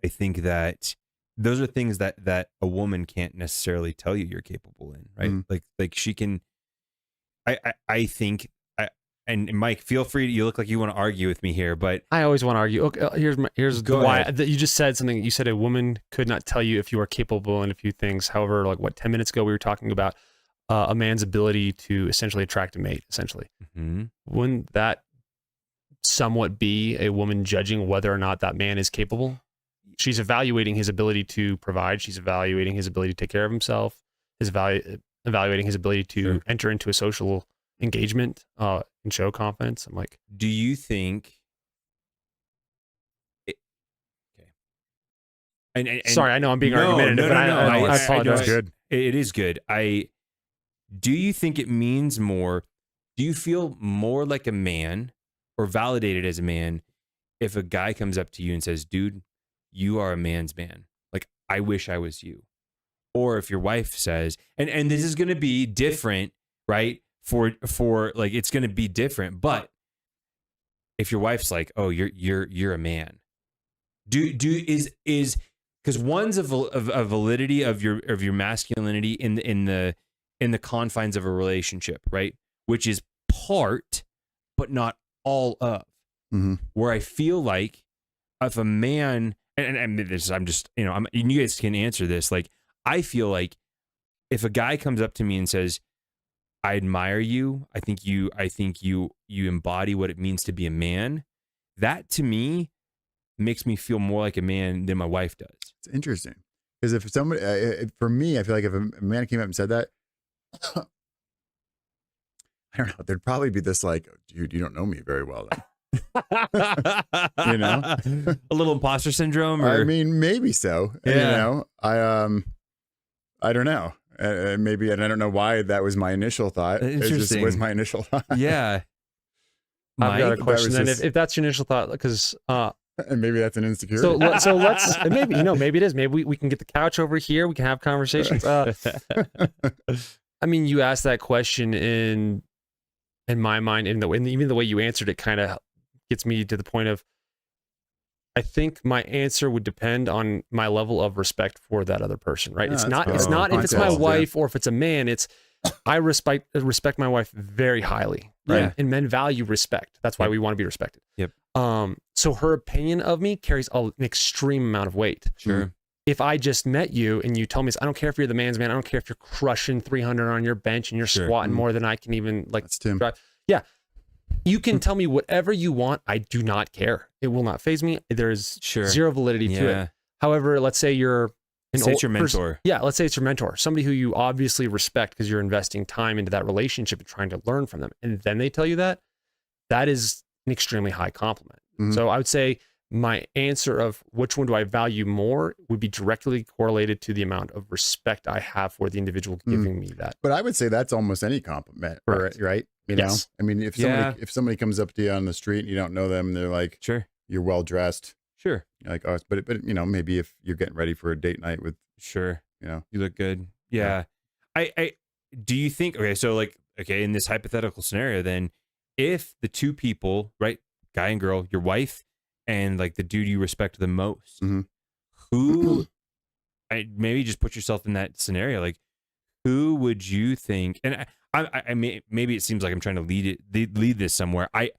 I think that those are things that a woman can't necessarily tell you you're capable in, right? Mhm. Like she can. I think. And Mike, feel free. You look like you want to argue with me here, but I always want to argue. Okay, here's Go why ahead. that you just said something. You said a woman could not tell you if you are capable in a few things. However, like 10 minutes ago, we were talking about a man's ability to essentially attract a mate. Essentially, Mhm. wouldn't that somewhat be a woman judging whether or not that man is capable? She's evaluating his ability to provide. She's evaluating his ability to take care of himself. Evaluating his ability to Sure. enter into a social engagement and show confidence. I'm like, Do you think? Okay. And sorry, I know I'm being no, argumentative, no, but no, no. I it's apologize. good. It is good. Do you think it means more? Do you feel more like a man or validated as a man if a guy comes up to you and says, "Dude, you are a man's man. Like, I wish I was you." Or if your wife says, and this is going to be different, right? For like, it's going to be different. But if your wife's like, "Oh, you're a man," is because one's a validity of your masculinity in the confines of a relationship, right? Which is part, but not all of. Mhm. Where I feel like if a man, and this, I'm just, and you guys can answer this. Like, I feel like if a guy comes up to me and says, "I admire you. I think you embody what it means to be a man," that to me makes me feel more like a man than my wife does. It's interesting because if somebody, for me, I feel like if a man came up and said that, I don't know, there'd probably be this like, dude, you don't know me very well then. You know? A little imposter syndrome, or I mean, maybe so. You Yeah. know, I don't know. Maybe, and I don't know why that was my initial thought. It just was Interesting. my initial thought. yeah, I've got a Mike, that question was then. just- If that's your initial thought, because And maybe that's an insecurity. so let's and maybe maybe it is. Maybe we can get the couch over here. We can have conversations. I mean, you asked that question in my mind, and even the way you answered it kind of gets me to the point of, I think my answer would depend on my level of respect for that other person, right? Yeah, It's that's not good. it's not if it's my Context, yeah. wife or if it's a man. It's I respect my wife very highly, right? Yeah. And men value respect. That's why Yep. we want to be respected. Yep. So her opinion of me carries an extreme amount of weight. Sure. If I just met you and you tell me, I don't care if you're the man's man, I don't care if you're crushing 300 on your bench and you're Sure. squatting Mm. more than I can even That's Tim. drive. Yeah. You can tell me whatever you want. I do not care. It will not faze me. There is Sure. zero validity to Yeah. it. However, let's say you're Say it's your mentor. Yeah, let's say it's your mentor, somebody who you obviously respect because you're investing time into that relationship and trying to learn from them. And then they tell you that is an extremely high compliment. Mhm. So I would say my answer of which one do I value more would be directly correlated to the amount of respect I have for the individual giving me that. But I would say that's almost any compliment, Correct. right? You Yes. know, I mean, if somebody comes up to you on the street and you don't know them, they're like, Sure. you're well dressed. Sure. You're like, oh, but you know, maybe if you're getting ready for a date night with, Sure. you know, You look good. Yeah. I do you think, okay, so like, okay, in this hypothetical scenario, then if the two people, right, guy and girl, your wife and like the dude you respect the most, Mhm. who, maybe just put yourself in that scenario, like who would you think, and I maybe it seems like I'm trying to lead this somewhere. I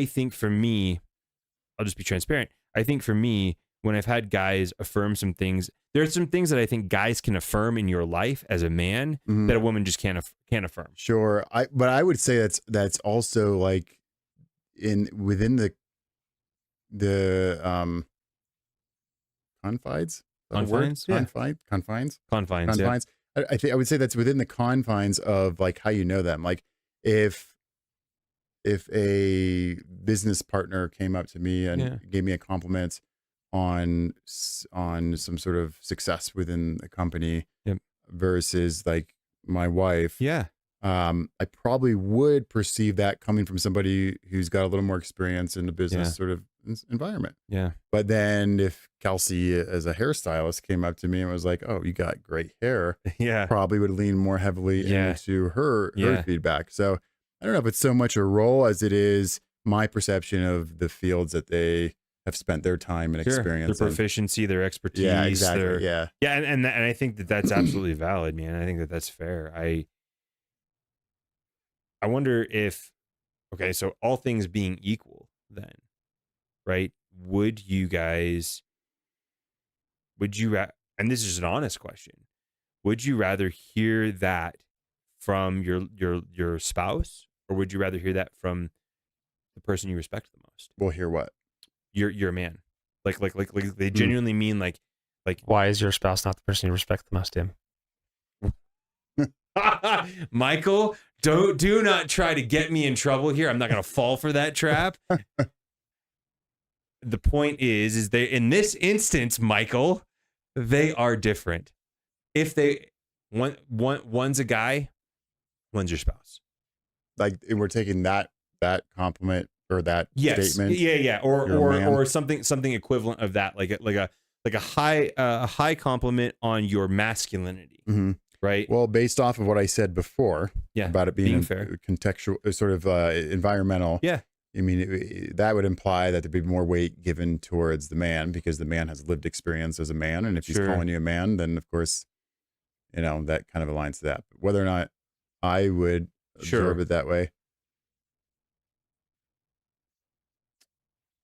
think for me, I'll just be transparent. I think for me, when I've had guys affirm some things, there are some things that I think guys can affirm in your life as a man Mhm. that a woman just can't affirm. Sure. But I would say that's also like within the confines. Is that a word? Confines? Yeah. Confines. Confines. Yeah. Confines. I think I would say that's within the confines of like how you know them. Like if a business partner came up to me and Yeah. gave me a compliment on some sort of success within the company, Yep. versus like my wife, Yeah. I probably would perceive that coming from somebody who's got a little more experience in the business Yeah. sort of environment. Yeah. But then if Kelsey as a hairstylist came up to me and was like, oh, you got great hair, Yeah. probably would lean more heavily Yeah. into her Yeah. feedback. So I don't know if it's so much a role as it is my perception of the fields that they have spent their time and Sure. experience Their in. proficiency, their expertise. Yeah, exactly. Their, Yeah. yeah, and I think that's absolutely valid, man. I think that's fair. I wonder if, okay, so all things being equal, then, right? Would you, and this is an honest question, would you rather hear that from your spouse, or would you rather hear that from the person you respect the most? We'll hear what. You're a man. Like they genuinely mean like Why is your spouse not the person you respect the most, Tim? Michael, do not try to get me in trouble here. I'm not going to fall for that trap. The point is they, in this instance, Michael, they are different. If one's a guy, one's your spouse. Like we're taking that compliment or that statement. Yeah, You're a man. or something equivalent of that, like a high compliment on your masculinity, Mhm. right? Well, based off of what I said before Yeah, about it being fair. contextual, sort of environmental. Yeah. I mean, that would imply that there'd be more weight given towards the man because the man has lived experience as a man. And if he's Sure. calling you a man, then of course, you know, that kind of aligns to that. But whether or not I would Sure. observe it that way.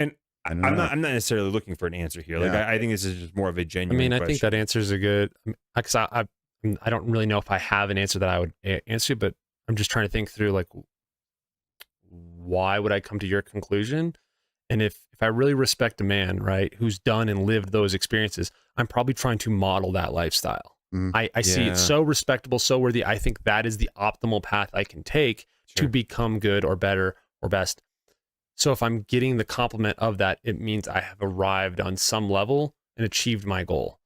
And I don't I'm know. not necessarily looking for an answer here. Like Yeah. I think this is just more of a I genuine mean, I question. think that answer is a good, because I don't really know if I have an answer that I would answer, but I'm just trying to think through like, why would I come to your conclusion? And if I really respect a man, right, who's done and lived those experiences, I'm probably trying to model that lifestyle. Mhm. I see Yeah. it so respectable, so worthy. I think that is the optimal path I can take to Sure. become good or better or best. So if I'm getting the compliment of that, it means I have arrived on some level and achieved my goal.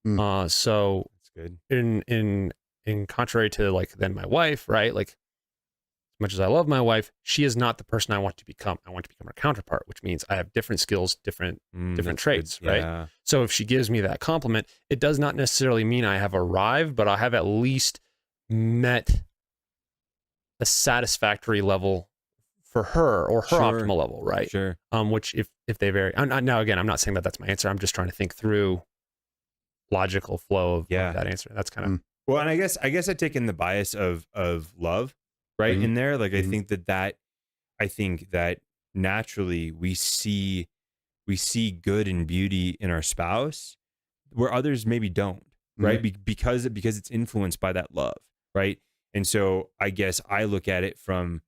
So That's good. in contrary to like then my wife, right? Like much as I love my wife, she is not the person I want to become. I want to become her counterpart, which means I have different skills, different traits, good. right? Yeah. So if she gives me that compliment, it does not necessarily mean I have arrived, but I have at least met a satisfactory level for her, or her Sure. optimal level, right? Sure. Which if they vary, now again, I'm not saying that that's my answer. I'm just trying to think through logical flow of that answer. That's kind of Well, and I guess I take in the bias of love, right, in there. Like I think that naturally we see good and beauty in our spouse where others maybe don't, right? Because it's influenced by that love, right? And so I guess I look at it from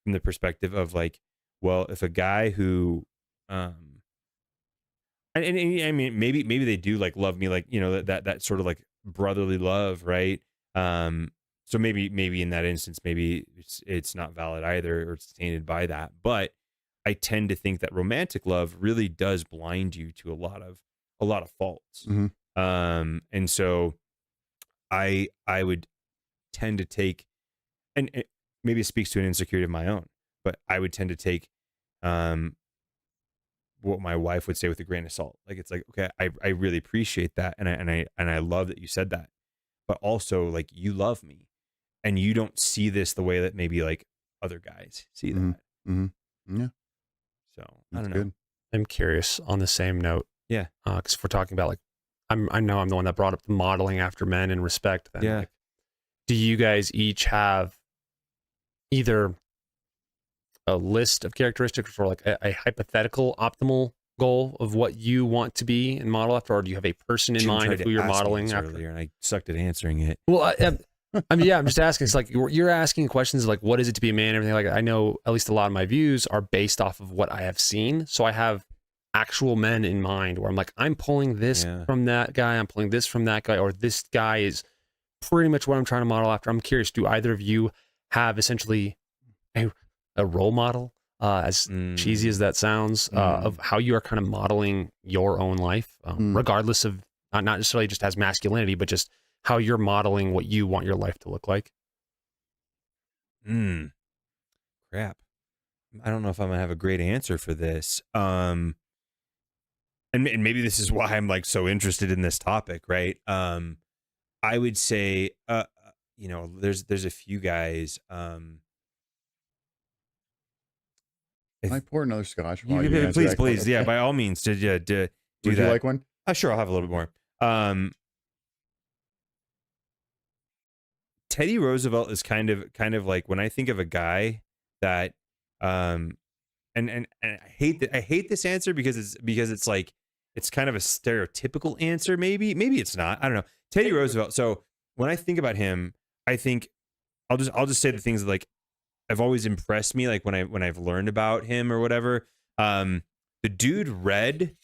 the perspective of like, well, if a guy who and I mean maybe they do like love me, like, you know, that sort of like brotherly love, right? So maybe in that instance, maybe it's not valid either, or it's tainted by that. But I tend to think that romantic love really does blind you to a lot of faults. And so I would tend to take, and maybe it speaks to an insecurity of my own, but I would tend to take what my wife would say with a grain of salt. Like, it's like, okay, I really appreciate that, and I love that you said that, but also like, you love me, and you don't see this the way that maybe like other guys see that. Yeah. So That's I don't know. good. I'm curious on the same note. Yeah. Because if we're talking about like, I know I'm the one that brought up the modeling after men and respect. Then, Yeah. like, do you guys each have either a list of characteristics for like a hypothetical optimal goal of what you want to be and model after, or do you have a person in Jim mind tried of to who you're ask me modeling this after? earlier, and I sucked at answering it. Well, I mean, yeah, I'm just asking. It's like you're asking questions like, what is it to be a man? And everything. Like, I know at least a lot of my views are based off of what I have seen. So I have actual men in mind where I'm like, I'm pulling this from that guy, I'm pulling this from that guy, or this guy is pretty much what I'm trying to model after. I'm curious, do either of you have essentially a role model, as cheesy as that sounds, of how you are kind of modeling your own life, regardless of not necessarily just as masculinity, but just how you're modeling what you want your life to look like? Crap. I don't know if I'm gonna have a great answer for this. And maybe this is why I'm like so interested in this topic, right? I would say, you know, there's a few guys. Can I pour another scotch? While you answer Please, that please, question? yeah, by all means, do Would that. you like one? Sure, I'll have a little bit more. Teddy Roosevelt is kind of like, when I think of a guy that, and I hate this answer because it's like, it's kind of a stereotypical answer. Maybe it's not. I don't know. Teddy Roosevelt. So when I think about him, I think I'll just say the things that like have always impressed me. Like when I've learned about him or whatever. The dude read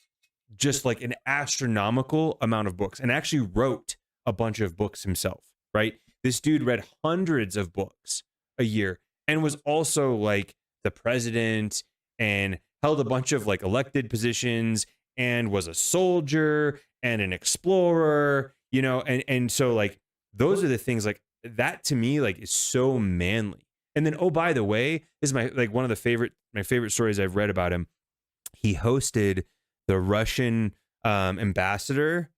just like an astronomical amount of books and actually wrote a bunch of books himself. Right. This dude read hundreds of books a year and was also like the president and held a bunch of like elected positions and was a soldier and an explorer, you know, and so like those are the things like that to me like is so manly. And then, oh, by the way, this is one of my favorite stories I've read about him. He hosted the Russian ambassador,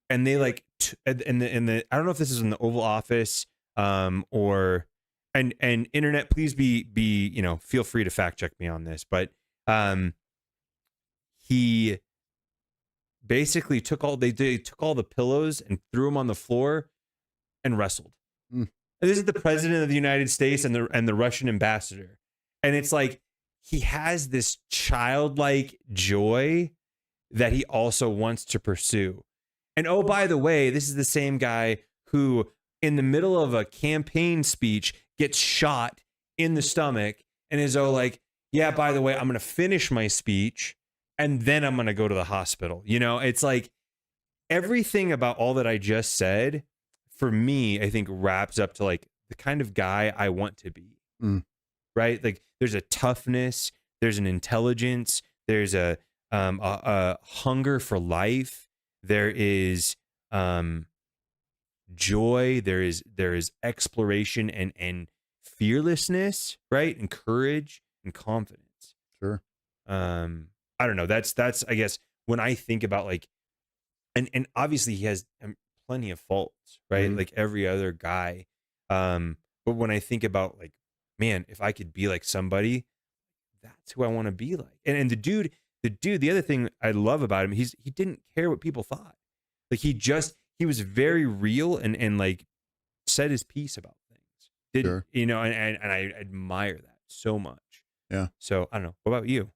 and they like in the I don't know if this is in the Oval Office or and internet, please be you know, feel free to fact check me on this, but he basically took all they took all the pillows and threw them on the floor and wrestled. And this is the president of the United States and the Russian ambassador, and it's like he has this childlike joy that he also wants to pursue. And oh, by the way, this is the same guy who, in the middle of a campaign speech, gets shot in the stomach and is like, yeah, by the way, I'm going to finish my speech and then I'm going to go to the hospital. You know, it's like everything about all that I just said, for me, I think wraps up to like the kind of guy I want to be. Right? Like there's a toughness, there's an intelligence, there's a hunger for life. There is joy. There is exploration and fearlessness, right? And courage and confidence. Sure. I don't know. That's I guess when I think about like, and obviously he has plenty of faults, right? Mhm. Like every other guy. But when I think about like, man, if I could be like somebody, that's who I want to be like. And the other thing I love about him, he didn't care what people thought. Like he was very real and like said his piece about things. Didn't, Sure. you know, and I admire that so much. Yeah. So I don't know. What about you?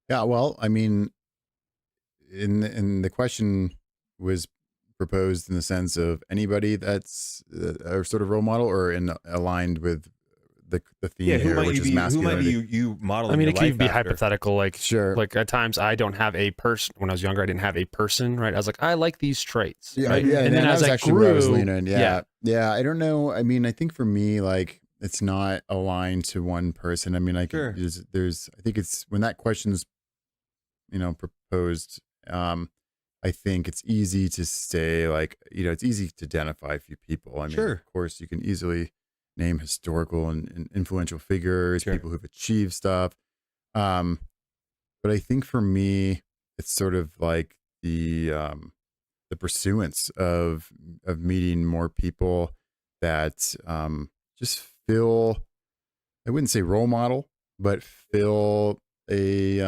Yeah. Well, I mean, in the question was proposed in the sense of anybody that's a sort of role model or aligned with the theme Who here, might which you is be? Who might be masculinity. you modeling? I mean, your it could life be after? hypothetical. Like, Sure. like at times I don't have a person. When I was younger, I didn't have a person, right? I was like, I like these traits. Yeah, right? yeah, And then that as was I actually where I was grew, leaning. Yeah. I don't know. I mean, I think for me, like, it's not aligned to one person. I mean, like, Sure. there's. I think it's when that question's, proposed. I think it's easy to say, like, it's easy to identify a few people. I mean, Sure. of course, you can easily name historical and influential figures, Sure. people who've achieved stuff. But I think for me, it's sort of like the pursuance of meeting more people that just fill, I wouldn't say role model, but fill a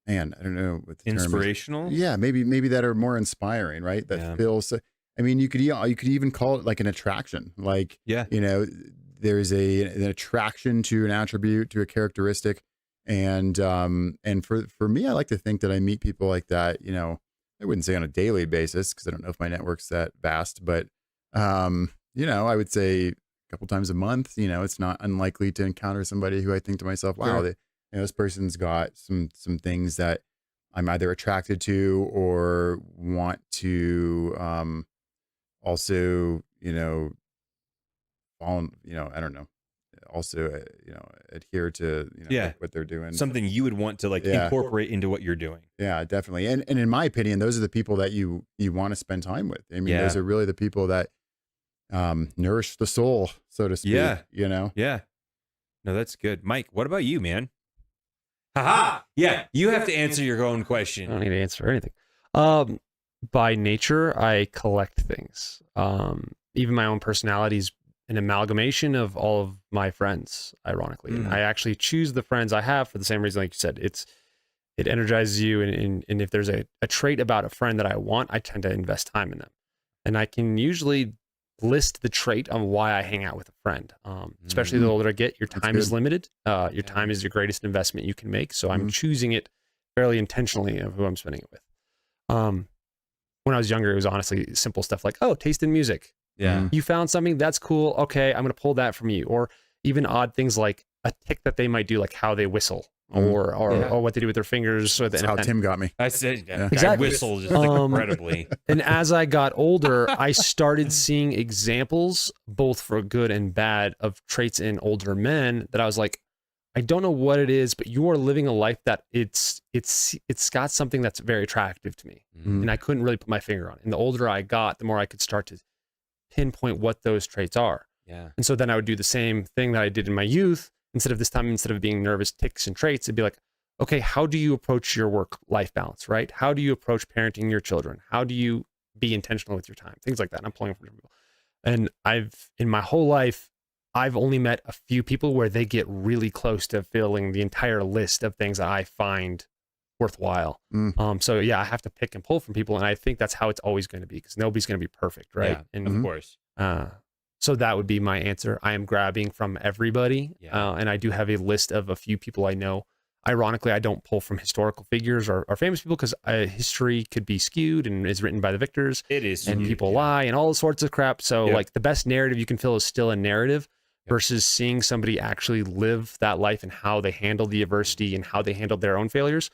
man, I don't know what the term is. Inspirational. Yeah, maybe that are more inspiring, right? That Yeah. feels. I mean, you could even call it like an attraction. Like, Yeah. there's an attraction to an attribute, to a characteristic, and for me, I like to think that I meet people like that. I wouldn't say on a daily basis because I don't know if my network's that vast, but I would say a couple times a month. It's not unlikely to encounter somebody who I think to myself, wow, Sure. this person's got some things that I'm either attracted to or want to also, follow, I don't know, also, adhere to, Yeah. like what they're doing. Something you would want to like Yeah. incorporate into what you're doing. Yeah, definitely. And in my opinion, those are the people that you want to spend time with. I mean, Yeah. those are really the people that nourish the soul, so to speak. Yeah. Yeah. No, that's good. Mike, what about you, man? Haha. Yeah. You have to answer your own I question. don't need to answer anything. By nature, I collect things. Even my own personality is an amalgamation of all of my friends, ironically. And I actually choose the friends I have for the same reason, like you said. It energizes you, and if there's a trait about a friend that I want, I tend to invest time in them. And I can usually list the trait on why I hang out with a friend. Especially the older I get, your That's time is good. limited. Your time is your greatest investment you can make. So I'm choosing it fairly intentionally of who I'm spending it with. When I was younger, it was honestly simple stuff like, oh, taste in music. Yeah. You found something that's cool. Okay, I'm going to pull that from you. Or even odd things like a tick that they might do, like how they whistle or what they do with their fingers. Or That's how Tim got me. I said I Exactly. whistle just like incredibly. And as I got older, I started seeing examples, both for good and bad, of traits in older men that I was like, I don't know what it is, but you are living a life that it's got something that's very attractive to me. And I couldn't really put my finger on it. And the older I got, the more I could start to pinpoint what those traits are. Yeah. And so then I would do the same thing that I did in my youth. Instead of being nervous ticks and traits, it'd be like, okay, how do you approach your work-life balance, right? How do you approach parenting your children? How do you be intentional with your time? Things like that. And I'm pulling from people. And in my whole life, I've only met a few people where they get really close to filling the entire list of things that I find worthwhile. So yeah, I have to pick and pull from people. And I think that's how it's always going to be, because nobody's going to be perfect, right? Yeah, And of course. so that would be my answer. I am grabbing from everybody. And I do have a list of a few people I know. Ironically, I don't pull from historical figures or famous people, because history could be skewed and is written by the victors. It is. And people lie and all sorts of crap. So Yep. like the best narrative you can fill is still a narrative versus seeing somebody actually live that life and how they handled the adversity and how they handled their own failures.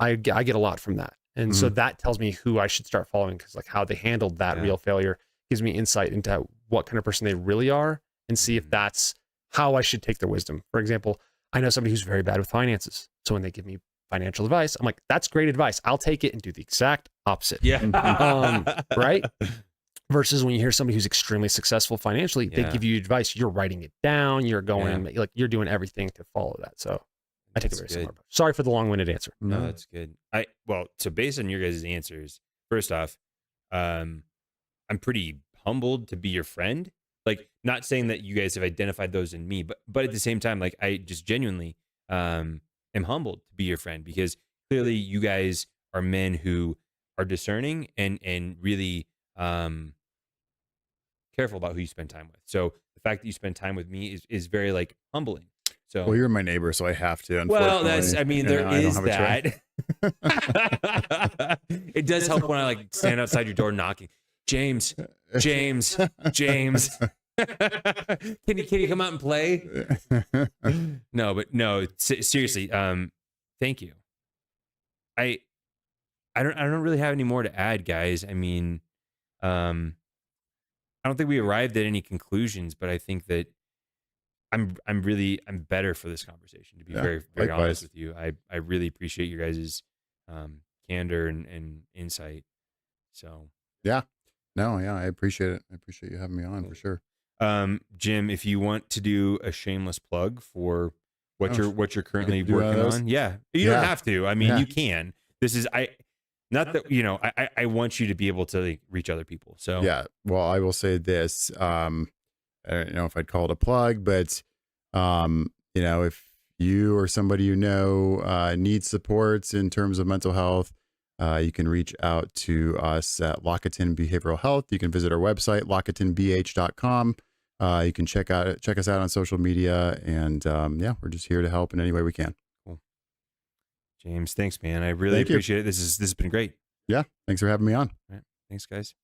I get a lot from that. And so that tells me who I should start following, because like how they handled that real failure gives me insight into what kind of person they really are, and see if that's how I should take their wisdom. For example, I know somebody who's very bad with finances. So when they give me financial advice, I'm like, that's great advice. I'll take it and do the exact opposite. Yeah. Right? Versus when you hear somebody who's extremely successful financially, they Yeah. give you advice. You're writing it down. You're going like you're doing everything to follow that. So I take a That's very good. similar. Sorry for the long-winded answer. No, that's good. So based on your guys' answers, first off, I'm pretty humbled to be your friend. Like, not saying that you guys have identified those in me, but at the same time, like, I just genuinely am humbled to be your friend, because clearly you guys are men who are discerning and really careful about who you spend time with. So the fact that you spend time with me is very like humbling. So Well, you're my neighbor, so I have to. well, Unfortunately. there I don't is have a choice. that. It does help when I like stand outside your door knocking. James. Can you come out and play? No, seriously. Thank you. I don't really have any more to add, guys. I mean, I don't think we arrived at any conclusions, but I think that I'm better for this conversation, to be very likewise. honest with you. I really appreciate your guys' candor and insight. So I appreciate it. I appreciate you having me on for sure. Jim, if you want to do a shameless plug for what you're currently do one of working those? on, you don't have to. I mean, Yeah. you can. This is not that I want you to be able to like, reach other people. So Yeah. Well, I will say this. I don't know if I'd call it a plug, but if you or somebody you know needs supports in terms of mental health, you can reach out to us at Lockton Behavioral Health. You can visit our website, locktonbh.com. You can check us out on social media, and we're just here to help in any way we can. James, thanks, man. I really Thank you. appreciate it. This has been great. Yeah. Thanks for having me on. All right. Thanks, guys.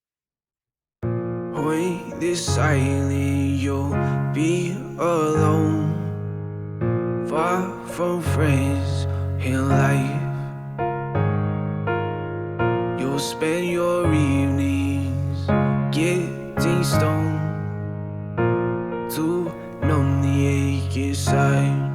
When this silent, you'll be alone, far from friends in life. You'll spend your evenings getting stoned to numb the ache inside.